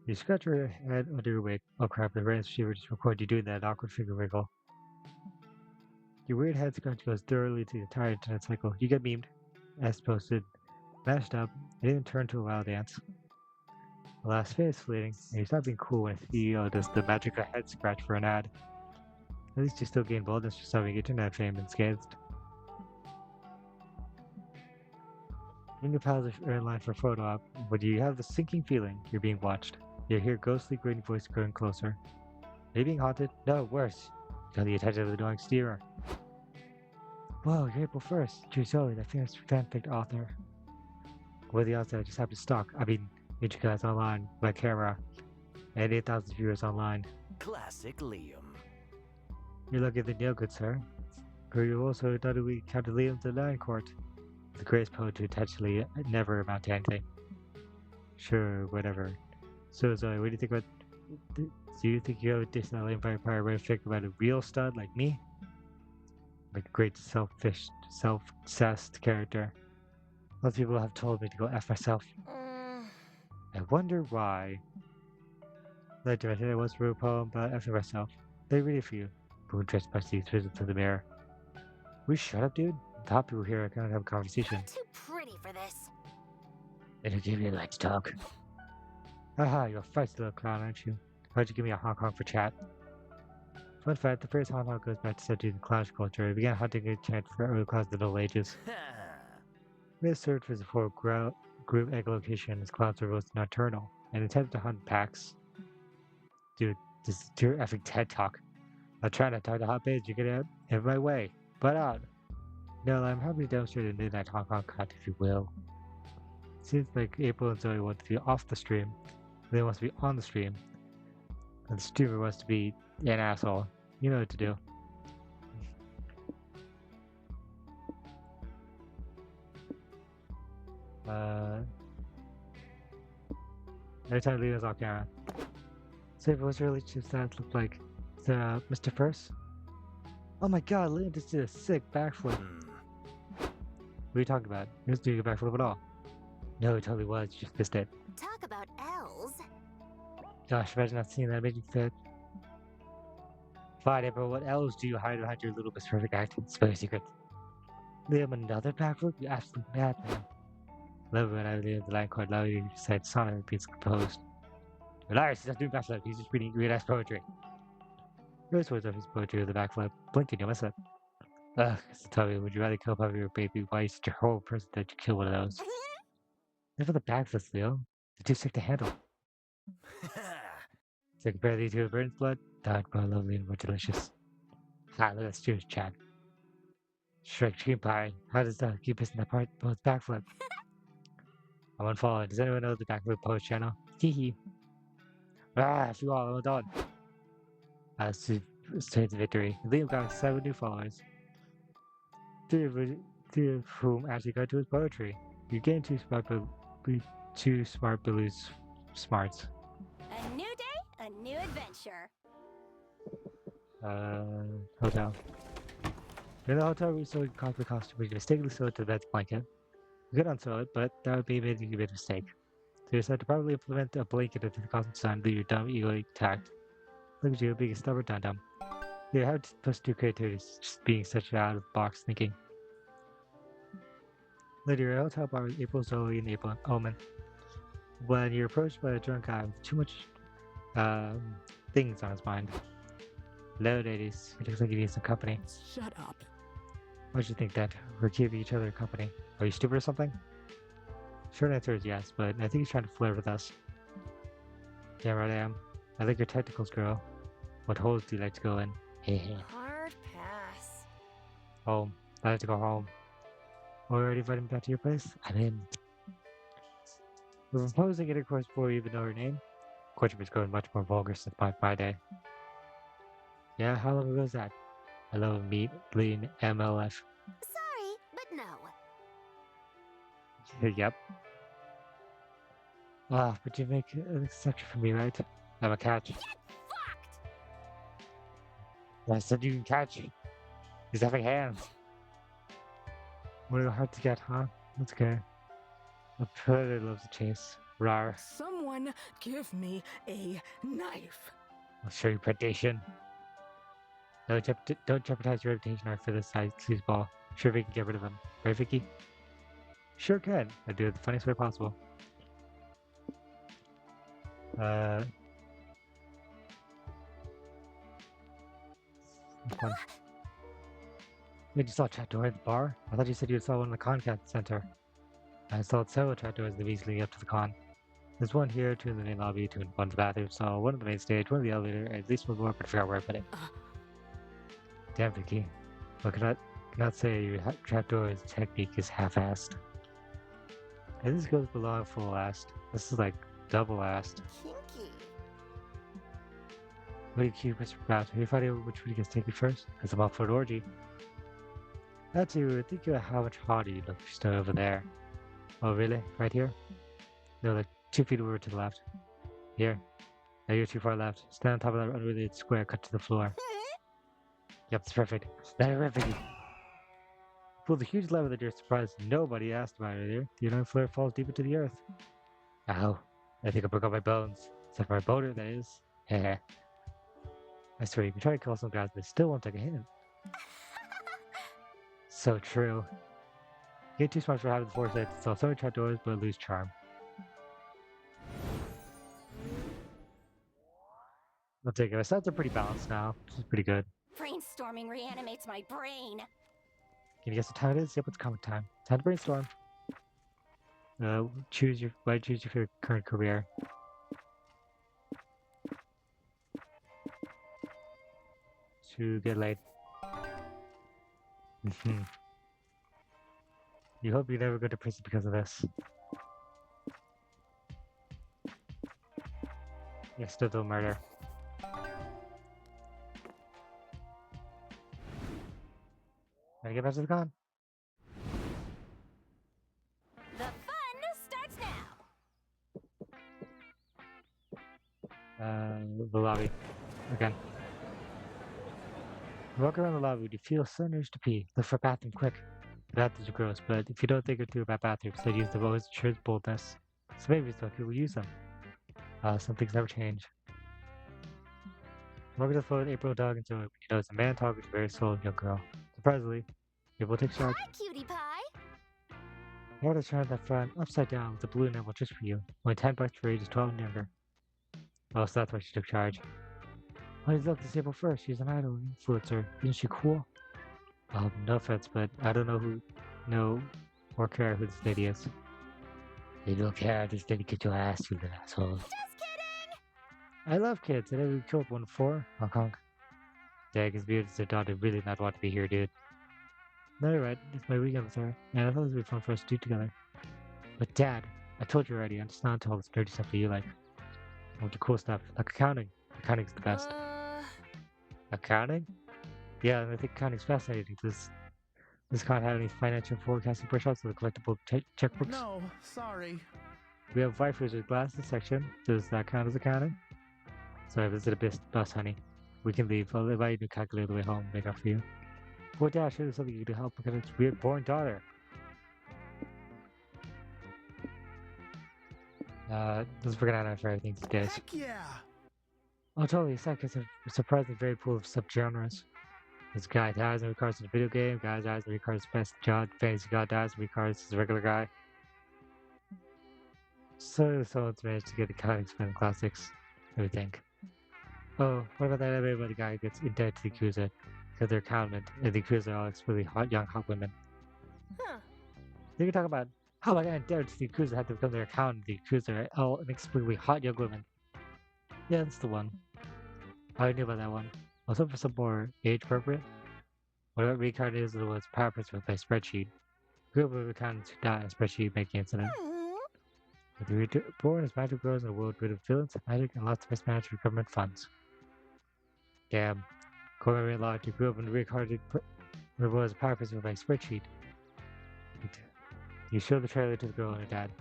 You scratch your head under your wig. Oh crap, the rain receiver just recorded you doing that awkward finger wiggle. Your weird head scratch goes thoroughly to the entire internet cycle. You get memed, as posted, mashed up, and even turned to a wild dance. The last phase is fleeting, and you stop being cool when CEO does the magic head scratch for an ad. At least you still gain boldness for solving internet fame unscathed. In your pals are in line for a photo op, but you have the sinking feeling you're being watched. You hear ghostly grating voice growing closer. Are you being haunted? No, worse. You got the attention of the annoying steerer. Whoa, you're April 1st. True Zoe, that famous fanfic author. With the odds that I just have to stalk. I mean, get you guys online by camera. And 8,000 viewers online. Classic Liam. You're lucky than no, good sir. For you also undoubtedly counted Liam to the Lion Court. The greatest poet to intentionally never amount to anything. Sure, whatever. So Zoe, what do you think about Do you think you have a decent vampire way to think about a real stud like me? Like a great self-obsessed character. Lots of people have told me to go F myself. I wonder why. Later, I said I once wrote a poem about F myself. They read it for you. Boone dressed by Steve visits to the mirror. Will you shut up, dude? The top people here are gonna have a conversation. I'm too pretty for this. It'll give you like to talk. Haha, you're a feisty little clown, aren't you? Why'd you give me a Hong Kong for chat? Fun fact, the phrase Hong Kong goes back to 17th clash culture. It began hunting a chant for early class in the Middle Ages. We searched for the four group echolocation as clowns were roasted nocturnal and attempted to hunt packs. Dude, this is your effing TED talk. I'm trying to talk to hot babes, you get out of my way. Butt out. No, I'm happy to demonstrate a midnight Hong Kong cut, if you will. Seems like April and Zoe want to be off the stream. They want to be on the stream. And the streamer wants to be an asshole. You know what to do. Every time Leo's off camera. So what's your relationship status look like? Mr. First? Oh my god, Leo just did a sick backflip. What are you talking about? He was doing a backflip at all. No, he totally was, you just missed it. Talk about L's. Gosh, imagine not seeing that, made you fit. Fine, April, what else do you hide behind your little Miss Perfect act? Spare your secret. Liam, another backflip? You absolute madman. Love it when I leave the line quite loudly and said sonnet being composed. Elias, he's not doing backflip, he's just reading real-ass poetry. Rose words of his poetry with a backflip. Blink and you'll miss it. Ugh, tell me, would you rather kill Puppy or Baby? Why are you such a horrible person that you kill one of those? Never the backflips, Leo. They're too sick to handle. So compare these two with Burton's blood, dark, more lovely, and more delicious. Ah, look at that Jewish chat. Shrek Cream Pie. How does that keep missing that part? Both backflip. I'm unfollowed. Does anyone know the backflip post channel? Hee. Ah, if you all, I'm done. Straight to victory. Liam got 7 new followers. 3 of whom actually got to his poetry. You gained 2 smart but lose smarts. A new day, a new adventure. Hotel. In the hotel, we sold cosplay costume. We mistakenly sold it to the bed's blanket. We could unsew it, but that would be making a big mistake. So we decided to probably implement a blanket into the costume design, leave your dumb ego intact. Look at you, being a stubborn dum-dum. You have to push through creativity, just being such out-of-the-box thinking. Later, your hotel bar with April, Zoe, and April Omen. When you're approached by a drunk guy with too much things on his mind. Hello, ladies. It looks like you need some company. Shut up. What do you think, Dad? We're keeping each other company. Are you stupid or something? Short answer is yes, but I think he's trying to flirt with us. Damn right I am. I like your tentacles, girl. What holes do you like to go in? Hehe. Hard pass. Home. I like to go home. Already invited me back to your place? I'm in. We're proposing intercourse before we even know her name. Courtship is growing much more vulgar since my day. Yeah, how long ago was that? Hello, meet Lean MLF. Sorry, but no. Yep. Ah, but you make an exception for me, right? I'm a catch. Get fucked! I said you can catch. He's having hands. What hard to get, huh? That's okay. A predator loves the chase. Rar. Someone give me a knife. I'll show you predation. Don't jeopardize your reputation or for this size sleazeball. Sure, we can get rid of him. Right, Vicky? Sure can. I do it the funniest way possible. Fun. Wait, you saw a trapdoor at the bar? I thought you said you saw one in the contact center. I saw several trapdoors in the means leading up to the con. There's one here, 2 in the main lobby, 2 in one in the bathroom, so 1 in the main stage, 1 in the elevator, and at least 1 more, but I forgot where I put it. Damn, Vicky. I cannot say your trapdoor's technique is half-assed. And this goes below full-assed. This is like double-assed. Kinky. What are you cute, Mr. Pratt? Are you fighting over which one gets taken first? Because I'm up for an orgy. That too, think about how much hotter you look if you stood over there. Oh, really? Right here? No, like 2 feet over to the left. Here. Now you're too far left. Stand on top of that unrelated square cut to the floor. Yep, it's perfect. Terrific. Pull the huge lever that you're surprised nobody asked about earlier. The unknown flare falls deep into the earth. Ow. I think I broke all my bones. Except for my boner, that is. Heh. I swear, you can try to kill some guys, but it still won't take a hit. So true. You get too smart for having the foresight to solve so many trapdoors, but lose charm. I'll take it. My stats are pretty balanced now, which is pretty good. Brainstorming reanimates my brain. Can you guess what time it is? Yep, it's comic time. Time to brainstorm. Choose your current career. To get laid. You hope you never go to prison because of this. Accidental murder. Gotta get back to the con. The fun starts now. The lobby. Again. You walk around the lobby, you feel a sudden urge to pee. Look for a bathroom quick. The bathrooms are gross, but if you don't think or do about bathrooms, they'd use the most assured boldness. So maybe some people use them. Some things never change. Walking to the floor with April dog and Zoe, you notice a man talking to a very slow young girl. Surprisingly, April takes charge. Hi, cutie pie. I want to turn that front upside down with a blue enamel just for you. Only 10 bucks for ages 12 and younger. Oh, so that's why she took charge. Why did you look this April first? She's an idol influencer. Isn't she cool? No offense, but I don't know or care who this lady is. You don't care, this lady kicked your ass, you little asshole. Just kidding. I love kids. I never killed one before. Hong Kong. Dag is weird as their daughter really not want to be here, dude. No, you're right. It's my weekend with her, and I thought this would be fun for us to do together. But Dad, I told you already, I'm just not into all this nerdy stuff that you like. I want the cool stuff, like accounting. Accounting's the best. Accounting? Yeah, and I think accounting's fascinating. Does con have any financial forecasting workshops with collectible checkbooks? No, sorry. We have waifus with glasses section. Does that count as accounting? So I visit a bus, honey. We can leave. I'll invite you to calculate the way home and make up for you. Poor Dad, should do something you can help look at its weird, boring daughter. Doesn't forget anime for everything these days. Heck yeah! Oh, totally. Psychos are surprisingly very full of subgenres. This guy dies and recards as a video game. Guy dies and recards as best job. Fantasy god dies and recards as a regular guy. So someone's managed to get the comics from the classics. I would think. Oh, what about that anime where the guy gets indebted to the Yakuza because they're accountant and the Yakuza are all extremely hot, young, hot women? Huh. They can talk about how I got indebted to the Yakuza had to become their accountant. The Yakuza are all inexplicably hot, young women. Yeah, that's the one. I knew about that one. I was hoping for some more age appropriate. What about reincarnated was power principle by spreadsheet? Group of accountants who die in a spreadsheet making incident. With the reborn as magic grows in a world rid of villains, magic, and lots of mismanaged government funds. Damn. Core memory unlocked. You grew up in a reincarnated was a power principle by spreadsheet. You show the trailer to the girl and her dad.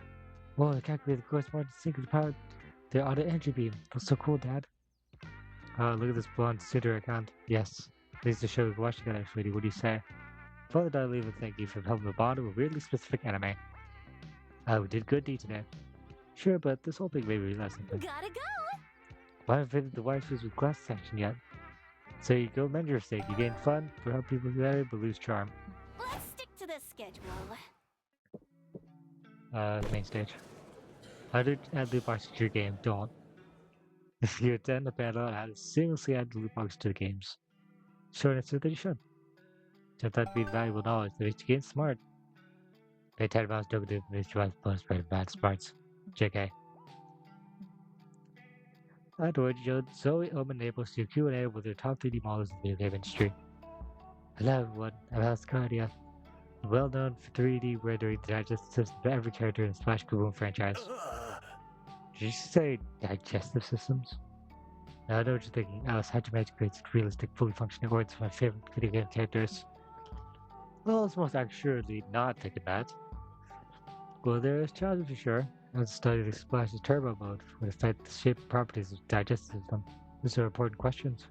Whoa, the calculator corresponds to sync with the power. The audit energy beam. That's so cool, Dad. Look at this blonde suitor account. Yes. Pleased to show we can watch together, sweetie. What do you say? Father died leave and thank you for helping the bond of a weirdly specific anime. We did good deed today. Sure, but this whole thing made me realize something. Gotta go. I haven't visited the waifus with glass section yet. So you go mend your mistake. You gain fun for help people together, but lose charm. Let's stick to the schedule. Main stage. How to add loot boxes to your game? Don't. If you attend the panel and how to seamlessly add loot boxes to the games. Short answer that you should. Turns out to be valuable knowledge that makes you gain smart. Pay 10 pounds to do this drive bonus for bad smarts. JK. Afterward, Zoe Omen enables to Q&A with their top 3D models in the video game industry. Hello everyone, I'm Ascardia, well known for 3D rendering the digestive system for every character in the Splash Kaboom franchise. Did you say digestive systems? Now I know what you're thinking. Alice, how'd you manage to create such realistic, fully functioning organs for my favorite video game characters? Well, it's most assuredly not thinking that. Well, there is challenges for sure. Let's study the splashes turbo mode would affect the shape and properties of the digestive system. These are important questions.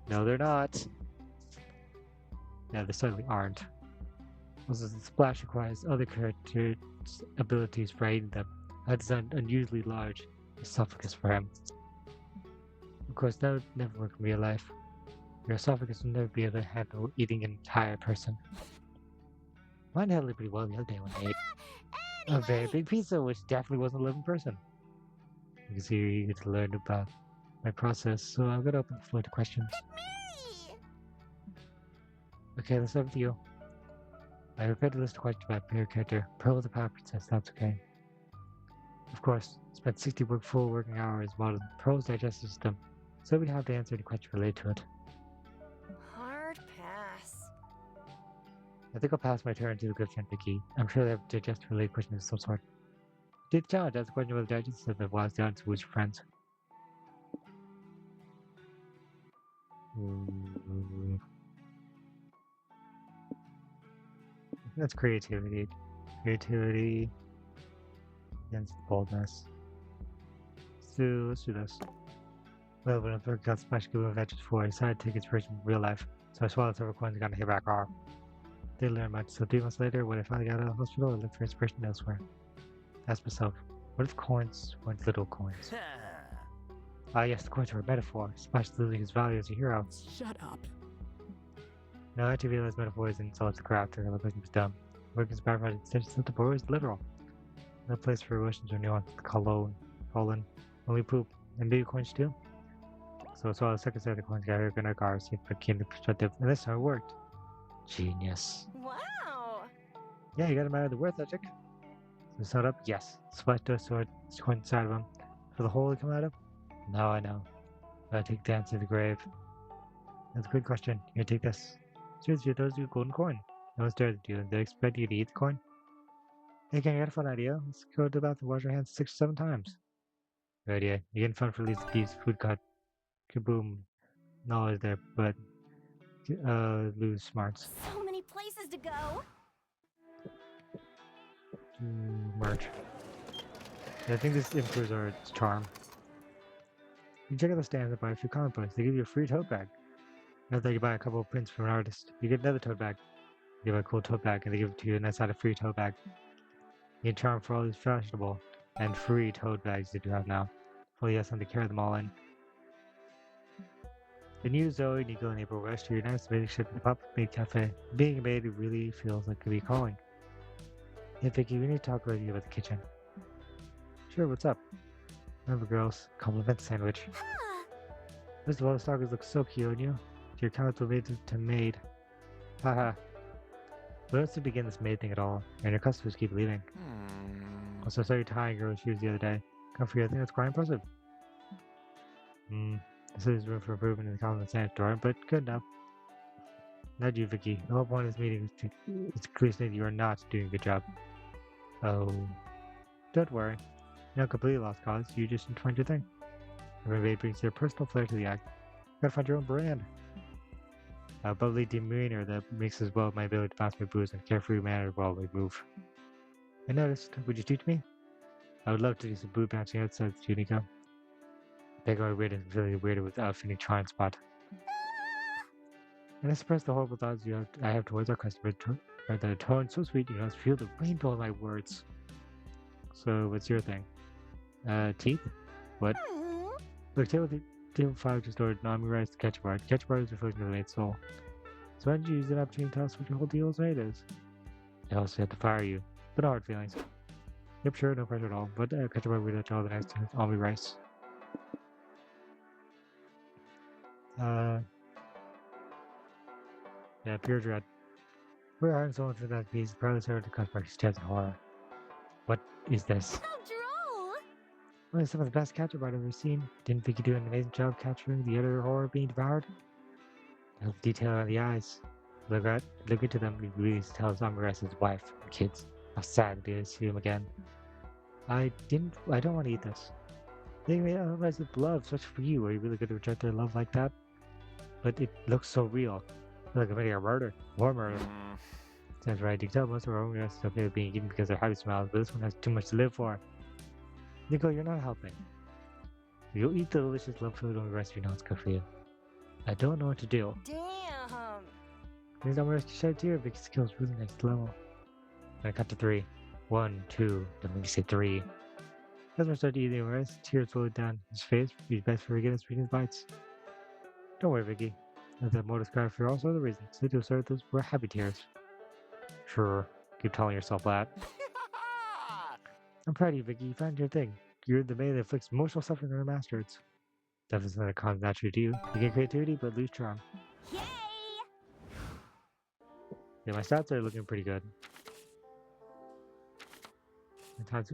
No, they're not. Yeah, they certainly aren't. Also, the splash requires other characters' abilities for aiding them. I designed an unusually large esophagus for him. Of course, that would never work in real life. Your esophagus will never be able to handle eating an entire person. Mine handled it pretty well the other day when I ate a very big pizza, which definitely wasn't a living person. You can see you're eager to learn about my process, so I'm going to open the floor to questions. Me! Okay, let's start with you. I prepared a list of questions about your character, Pearl the Power Princess, that's okay. Of course, spent 60 full working hours modeling Pearl's digestive system, so we'd have to answer any questions related to it. Hard pass. I think I'll pass my turn to the good friend Vicky. I'm sure they have digestive related questions of some sort. Did the challenge, ask a question about the digestive system that was down to who's your friends. That's creativity. Creativity against boldness. So let's do this. Well, when I got Smash Goo Adventures 4, I decided to take inspiration from real life, so I swallowed several coins and got a hit back arm. Didn't learn much, so 3 months later, when I finally got out of the hospital, I looked for inspiration elsewhere. Asked myself, what if coins weren't little coins? Ah yes, the coins were a metaphor, Smash losing his value as a hero. Shut up. Now I actually realized metaphors and insult the craft, and the person was dumb. Working as a byproduct extension of the board is literal. No place for emotions or nuance, colon, when we poop, and big coins too. So I saw the second set of the coins got gonna guard, see if it came to perspective, and this time it worked. Genius. Wow. Yeah, you got him out of the worth ethic. So sum up, yes. Splash does sword, coin inside of him. For the hole to come out of? Now I know. I take dance to the grave. That's a good question. Here, take this. Seriously, those you a golden coin. No one stares at you, and they expect you to eat the coin. Hey, gang, I got a fun idea. Let's go to the bathroom and wash our hands 6 or 7 times. Good idea. You're getting fun for at least these food cut. Kaboom. Knowledge there, but lose smarts. So many places to go. Merch. Yeah, I think this improves our charm. You check out the stands and buy a few comic books. They give you a free tote bag. After you buy a couple of prints from an artist, you get another tote bag. You get a cool tote bag, and they give it to you, and that's not a free tote bag. You get charm for all these fashionable and free tote bags that you have now. Well, you have something to carry them all in. The new Zoe, Nico, and April rush to your next amazing ship in the Pop Maid Cafe. Being a maid really feels like it could be calling. Hey Vicky, we need to talk with you about the kitchen. Sure, what's up? Remember girls, compliment sandwich. First of all, the stalkers look so cute on you. Your comments were made to maid. Haha. We don't seem to begin this maid thing at all, and your customers keep leaving. Also, I saw you tying girls' shoes the other day. Come for you, I think that's quite impressive. So there's room for improvement in the compliment sandwich department, but good enough. Not you, Vicky. The whole point of this meeting is to clearly state that you are not doing a good job. Oh. Don't worry. You're not completely lost cause, you just need to find your thing. Every maid brings their personal flair to the act. You gotta find your own brand. A bubbly demeanor that mixes well with my ability to pass my booze and carefree manner while we move. I noticed. Would you teach me? I would love to do some boob bouncing outside the Nico. Big or weird and feeling weirder without feeling trying spot. And I suppress the horrible thoughts I have towards our customer. The tone so sweet, you know, feel the rainbow in my words. So, what's your thing? Teeth? What? Look, table 5 just ordered Nami rice to ketchup bar. Ketchup bar is reflecting of the maid's soul. So why don't you use that opportunity to tell us what your whole deal is made is? I also had to fire you, but no hard feelings. Yep, sure, no pressure at all. But ketchup bar we let all the next to Nami rice. Yeah, pure dread. We're hiring someone for that piece. Probably served to customer stares in horror. What is this? How droll. Well, it's some of the best ketchup I've ever seen. Didn't think you do an amazing job capturing the utter horror being devoured? The detail on the eyes. Look into them. He really tells Amara's wife and kids how sad it is to see him again. I don't want to eat this. They made otherwise with love, such for you. Are you really going to reject their love like that? But it looks so real. I feel like I'm committing a murder. More murder. Sounds right. You can tell most of our own rest is okay with being eaten because they're happy smiles, but this one has too much to live for. Nico, you're not helping. You'll eat the delicious love food when the rest of you know it's good for you. I don't know what to do. Damn. These are my rescue shot here. Vicky's skills really next level. I count to 3. 1, 2. Don't make me say 3. As I start eating the rest, tears roll down his face. He's best for forgetting sweet his bites. Don't worry, Vicky. As that motor's cried for all sorts of reasons. They do sort those were happy tears. Sure. Keep telling yourself that. I'm proud of you, Vicky. You found your thing. You're the maid that inflicts emotional suffering on her masters. Definitely something that comes naturally to you. You get creativity, but lose charm. Yay! Yeah, my stats are looking pretty good.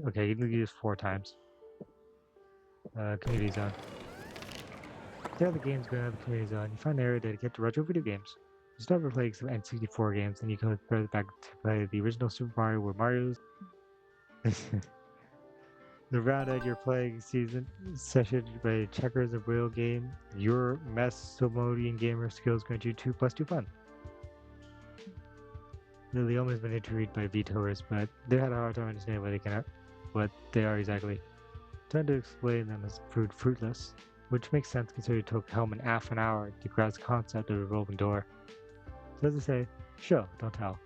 Okay, you can use 4 times. Community zone. There are the games going on in the community zone. You find an area dedicated to retro video games. You start by playing some N64 games, and you go further back to play the original Super Mario, where Mario's the round out your playing season session by checkers and wheel game. Your Mesomodian gamer skills grant you 2 + 2 fun. Lilioma has been intrigued by VTOers, but they had a hard time understanding what they are exactly. Trying to explain them has proved fruitless, which makes sense considering it took Hellman half an hour to grasp the concept of a revolving door. So as I say, show, don't tell.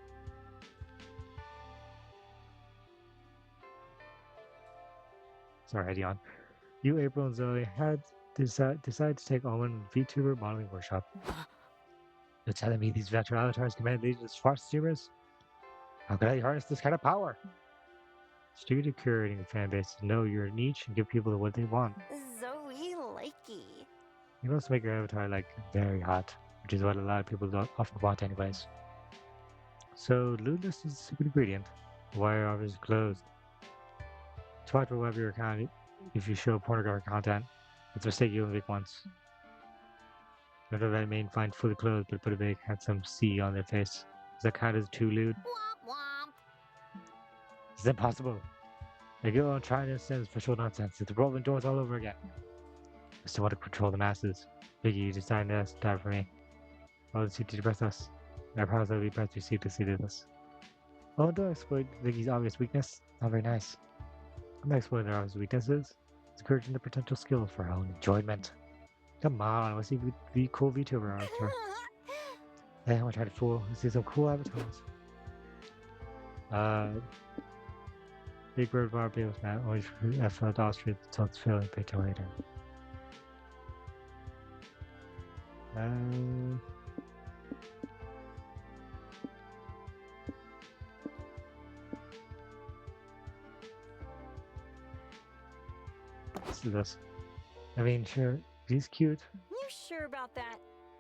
Sorry, Dion. You, April, and Zoe had decided to take Owen VTuber modeling workshop. You're telling me these virtual avatars command legions of smart streamers? How could I harness this kind of power? It's due to curating a fan base to know your niche and give people what they want. Zoe likey. You must make your avatar like very hot, which is what a lot of people don't often want anyways. So lewdness is the secret ingredient. Wire offers closed. Twitter will have your account if you show pornographic content. It's a mistake you only make once. Not that main find fully clothed, but put a big handsome C on their face. Does that count as too lewd? Womp womp. It's impossible. I go on trying to understand this official nonsense. It's revolving doors all over again. I still want to control the masses. Biggie, you decided to die for me. I'll just seek to depress us. I promise I'll be best to see to this. Oh, don't exploit Vicky's obvious weakness. Not very nice. I'm not exploiting their obvious weaknesses. It's encouraging the potential skills for her own enjoyment. Come on, let's see the cool VTuber avatar. Hey, I'm gonna try to fool. Let's see some cool avatars. Big Bird Bar Bills Matt, always F Austrian until it's failing picture later. Let's do this. I mean, sure, he's cute. You sure about that?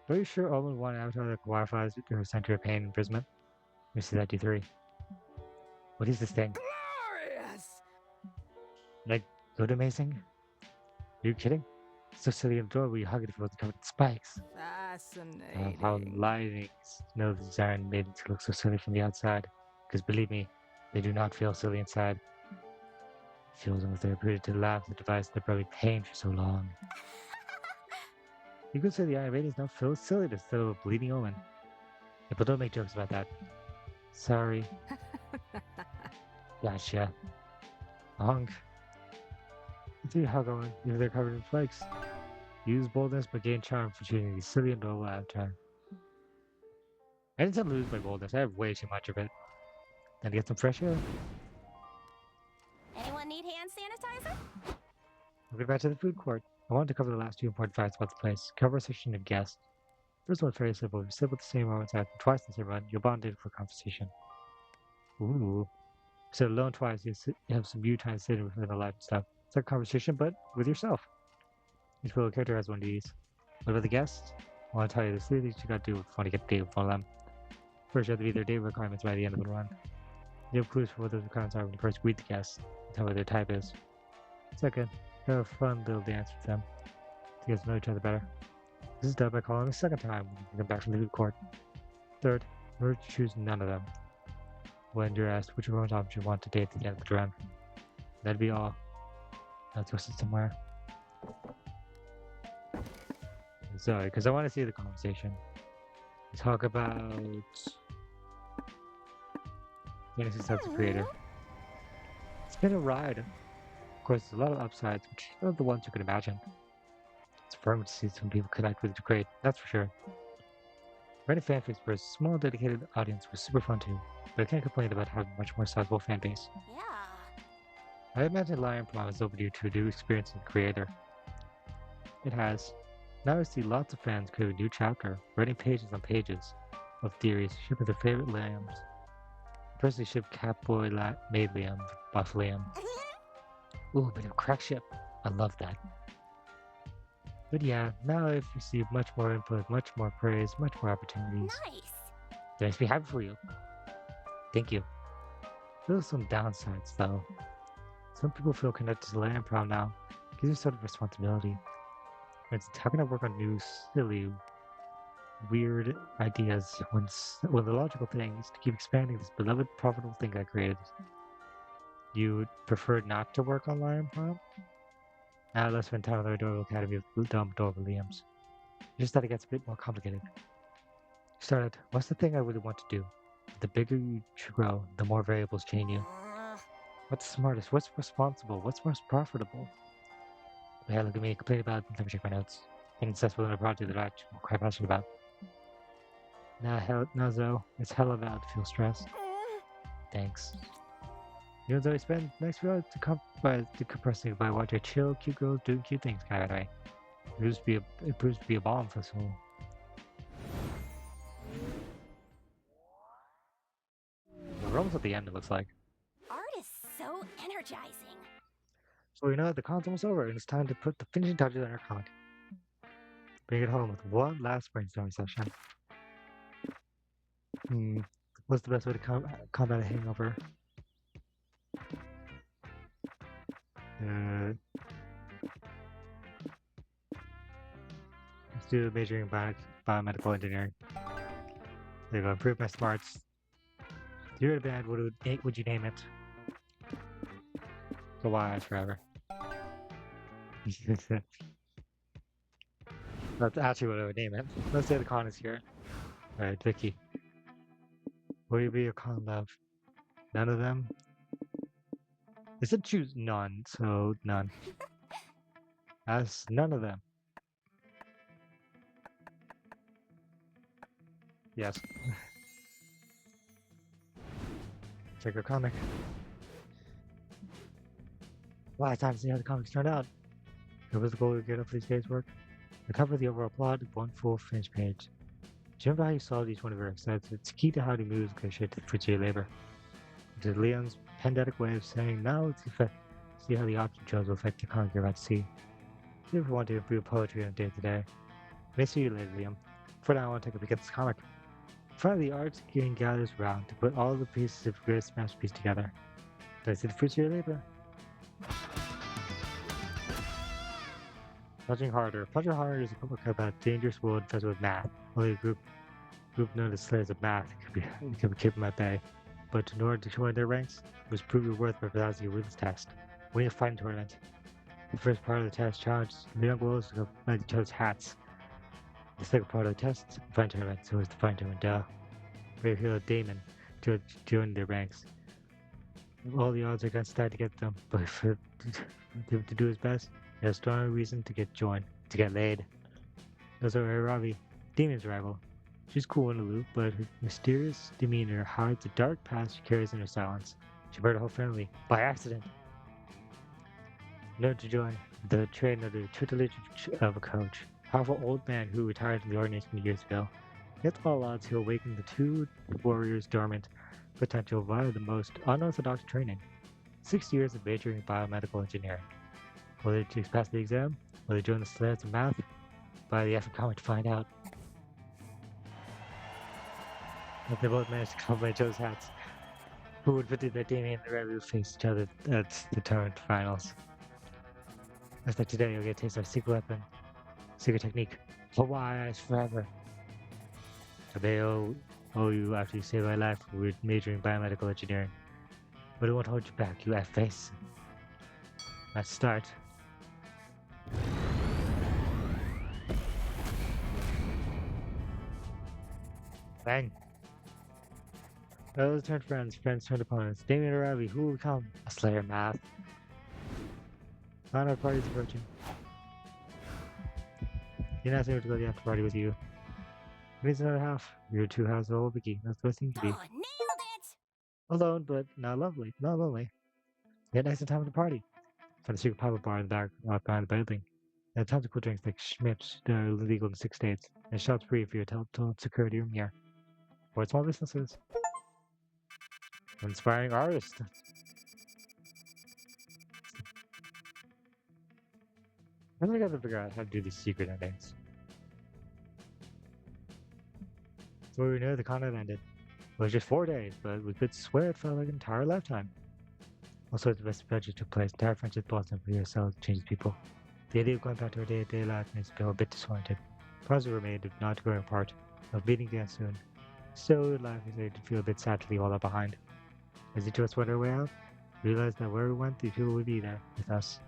Are you sure Owen wanted avatar that Wi-Fi or center of pain and imprisonment? Let me see that D3. What is this thing? Glorious! Like, good amazing? Are you kidding? It's so silly and adorable you hug it if it wasn't covered in spikes. Fascinating. How lying know the Zarin made it to look so silly from the outside. Because believe me, they do not feel silly inside. It feels as if they're rooted to laugh at the device that brought me pain for so long. You could say the Iron Maiden is now filled with silliness instead of a bleeding omen. Yeah, but don't make jokes about that. Sorry. Gotcha. Honk. Let's see how going, if they're covered in flakes. Use boldness but gain charm for choosing the silly and adorable avatar. I didn't lose my boldness, I have way too much of it. Then get some fresh air. Anyone need hand sanitizer? We'll get back to the food court. I wanted to cover the last 2 important facts about the place. Conversation and guest. First one's very simple. If you sit with the same row inside twice in the same run, you'll bond in for conversation. Ooh. Sit alone twice, you have some you time sitting within the life and stuff. It's like a conversation, but with yourself. Each little character has one of these. What about the guests? I want to tell you, there's 3 things you gotta do if you want to get a date with one of them. First, you have to meet their date requirements by the end of the run. You have clues for what those requirements are when you first greet the guests, and tell what their type is. Second, you have a fun little dance with them to get to know each other better. This is done by calling a second time when you come back from the food court. Third, remember to choose none of them when you're asked which romance option you want to date at the end of the run. That'd be all. Let's go sit somewhere. Sorry, because I want to see the conversation. Talk about fantasy sense of creator. It's been a ride. Of course, there's a lot of upsides, which are the ones you can imagine. It's affirming to see some people connect with the great, that's for sure. Writing fanfics for a small dedicated audience was super fun too, but I can't complain about having a much more sizable fan base. Yeah. I imagine Lion Prom is overdue to a new experience in creator. It has. Now I see lots of fans create a new chapter, writing pages on pages of theories, shipping their favorite lambs. I personally ship Catboy Maid Liam with Buff Liam. Ooh, a bit of a crack ship. I love that. But yeah, now I've received much more input, much more praise, much more opportunities. Nice. It makes me happy for you. Thank you. There are some downsides though. Some people feel connected to Land Prom now. Gives you sort of responsibility. For instance, how can I work on new, silly, weird ideas when the logical thing is to keep expanding this beloved, profitable thing I created? You prefer not to work on Lion Prom? Now let's spend time with our adorable academy of dumb, adorable Liams. Just that it gets a bit more complicated. Started, what's the thing I really want to do? The bigger you grow, the more variables chain you. What's smartest? What's responsible? What's most profitable? Yeah, look at me complain about. Let me check my notes. And successful in a project that I'm quite passionate about. Now, Zoe, it's hella valid to feel stressed. Thanks. You and Zoe spend next few hours decompressing by watching chill, cute girls doing cute things, kind of way. It proves to be a bomb for soul. We're almost at the end, it looks like. Art is so energizing. So you know the con's almost over, and it's time to put the finishing touches on our con. Bring it home with one last brainstorming session. What's the best way to combat a hangover? Let's do majoring in biomedical engineering. There you go. Improve my smarts. If you're a band, what would you name it? The Wise forever. That's actually what I would name it. Let's say the con is here. Alright, Vicky. Will you be a con love? None of them? It said choose none, so none. As none of them. Yes. Check your comic. Wow, it's time to see how the comics turned out. What was the goal to get up for these days' work? I covered the overall plot in one full finished page. Do you remember how you solved each one of your excites? It's key to how he moves negotiate the fruits of your labor. It is Leon's pendetic way of saying now let's see how the option chose will affect the comic you're about to see. If you ever want to improve poetry on day-to-day, may see you later, Liam. For now, I want to take a peek at this comic. Finally, the arts gang gathers round to put all the pieces of greatest masterpiece together. Did I see the fruits of your labor? Plunging Harder. Plunging Harder is a book about a dangerous world infested with math. Only a group known as Slayers of Math can be kept at bay. But in order to join their ranks, it was prove your worth by passing a ruthless test. Winning a fighting tournament. The first part of the test challenged the young wolves to find each other's hats. The second part of the test, the fighting tournament, so it was the fighting tournament, duh. Brave hero Damon joined their ranks. All the odds are against that to get them, but for him to do his best, he has a strong reason to get joined, to get laid. Also, Ravi, Damon's rival. She's cool and aloof, but her mysterious demeanor hides the dark past she carries in her silence. She burned her whole family by accident. In order to join the train under the tutelage of a coach, powerful old man who retired from the organization years ago. Against all odds, he'll awaken the two warriors' dormant potential via the most unorthodox training. 6 years of majoring in biomedical engineering. Will they just pass the exam? Will they join the Slayers of Math? Buy the effort comic to find out. If they both managed to combine each other's hats, who would predict that Damien and the Red will face each other at the tournament finals? Looks like today you'll get a taste of our secret weapon, secret technique. Hawaii Eyes forever. So they owe you after you saved my life with majoring in biomedical engineering. But it won't hold you back, you F-face. Let's start. Bang. Others turned friends, friends turned opponents. Damien or Ravi, who will become a Slayer math? Not our party's approaching. You're not able to go to the after party with you. Needs another half. You're two halves of old Vicky. That's what it seems to be. Oh, nailed it! Alone, but not lovely. Not lonely. Yet nice time at the party. Found a secret pop-up bar in the dark behind the building. And tons of cool drinks like Schmidt, they're illegal in 6 states. And shots free if you're told security room here. For small businesses. Inspiring artist. I really gotta figure out how to do these secret endings. So we knew the con had ended. It was just 4 days, but we could swear it felt like an entire lifetime. All sorts of best adventures took place. Entire friendships blossomed for yourselves changes people. The idea of going back to our day-to-day life makes us feel a bit disappointed. Promises were made of not going apart, of meeting again soon. So life is made to feel a bit sad to leave all that behind. As each of us went our way out, we realized that where we went, these people would be there with us.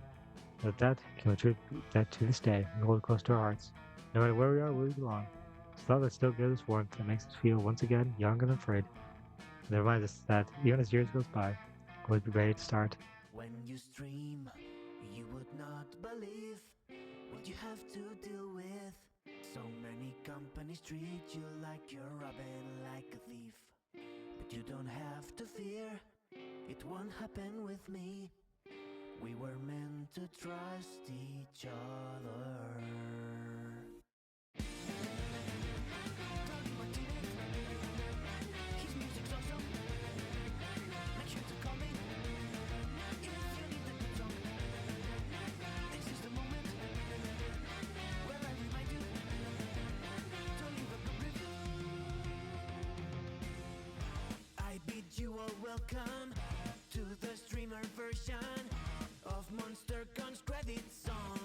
But that came true that to this day, we hold it close to our hearts. No matter where we are, we belong. It's thought that still gives us warmth and makes us feel once again young and unafraid. And it reminds us that even as years goes by, we'll be ready to start. When you stream, you would not believe what you have to deal with. So many companies treat you like you're robbing like a thief. But you don't have to fear, it won't happen with me. We were meant to trust each other. His music's awesome. Make sure to call me if you need a good song. This is the moment where I remind you to leave a good review. I bid you all welcome to the streamer version of Monster Gun's credit song.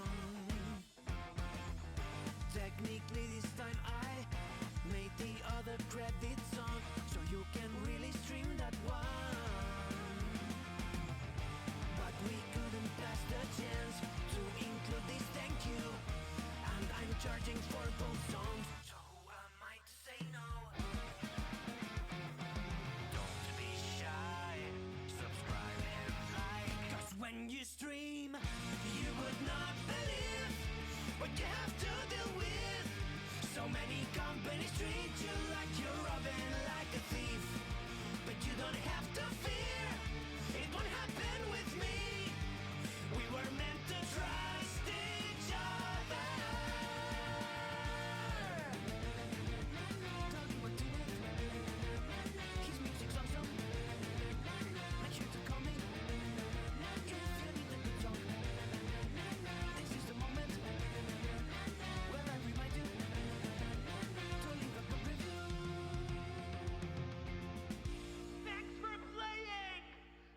Technically this time I made the other credit song, so you can really stream that one. But we couldn't pass the chance to include this thank you, and I'm charging for both songs, so who am I to say no? Don't be shy, subscribe and like, 'cause when you stream, you would not believe what you have to deal with. So many companies treat you like you're robbing like a thief. But you don't have to fear, it won't happen with me. We were meant to trust each other. Tony Martinez, his music's awesome. Make sure to call me if you need a good song. This is the moment where I remind you to leave a good review. Thanks for playing!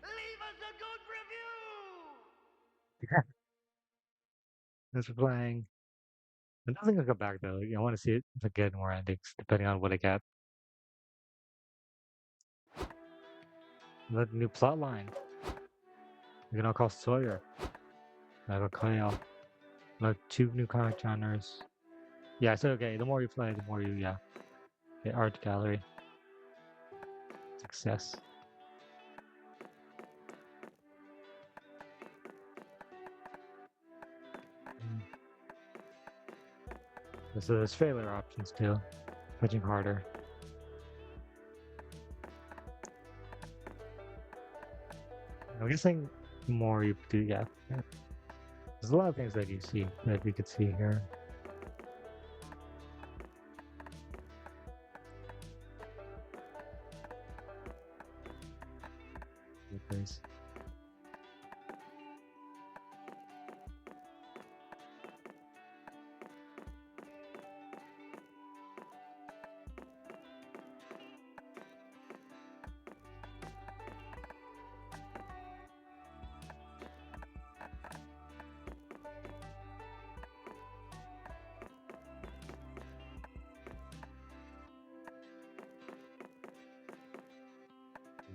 Leave us a good review! Thanks for playing. I don't think I'll go back though. I want to see if I get more endings, depending on what I get. The new plot line. We can all call Sawyer. I got Kyle. Like 2 new comic genres. Yeah, so okay, the more you play, the more you, yeah. Okay, art gallery. Success. So there's failure options too. Fetching harder. I'm guessing the more you do, yeah. There's a lot of things that you see, that we could see here.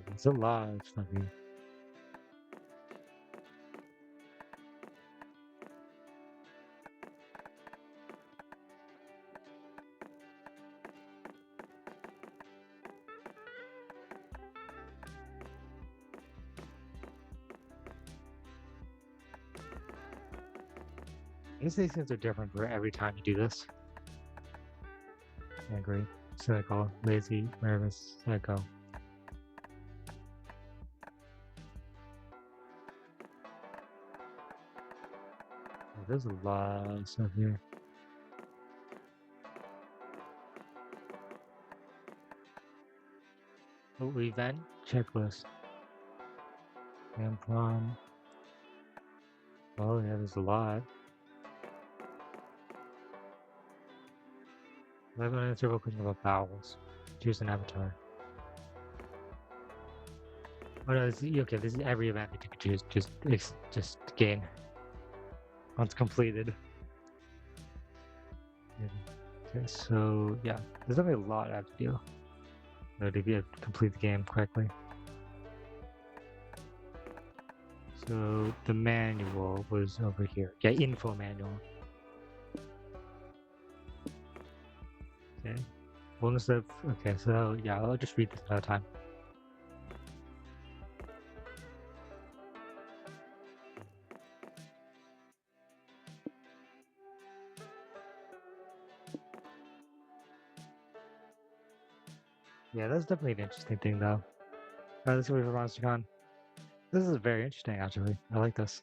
There's a lot of stuff here. guess these things are different for every time you do this. Angry, cynical, lazy, nervous, psycho. Oh, there's a lot of stuff here. Oh, event checklist. And prom. Oh yeah, there's a lot. 11 minutes of cooking about vowels. Choose an avatar. Oh no, this is, okay, this is every event that you can choose. Just gain. Once completed. Okay, so yeah, there's definitely a lot I have to do. To complete the game correctly. So the manual was over here. Yeah, info manual. Okay. Bonus of okay, so yeah, I'll just read this another time. Yeah, that's definitely an interesting thing though. Alright, let's go for MonsterCon. This is very interesting actually. I like this.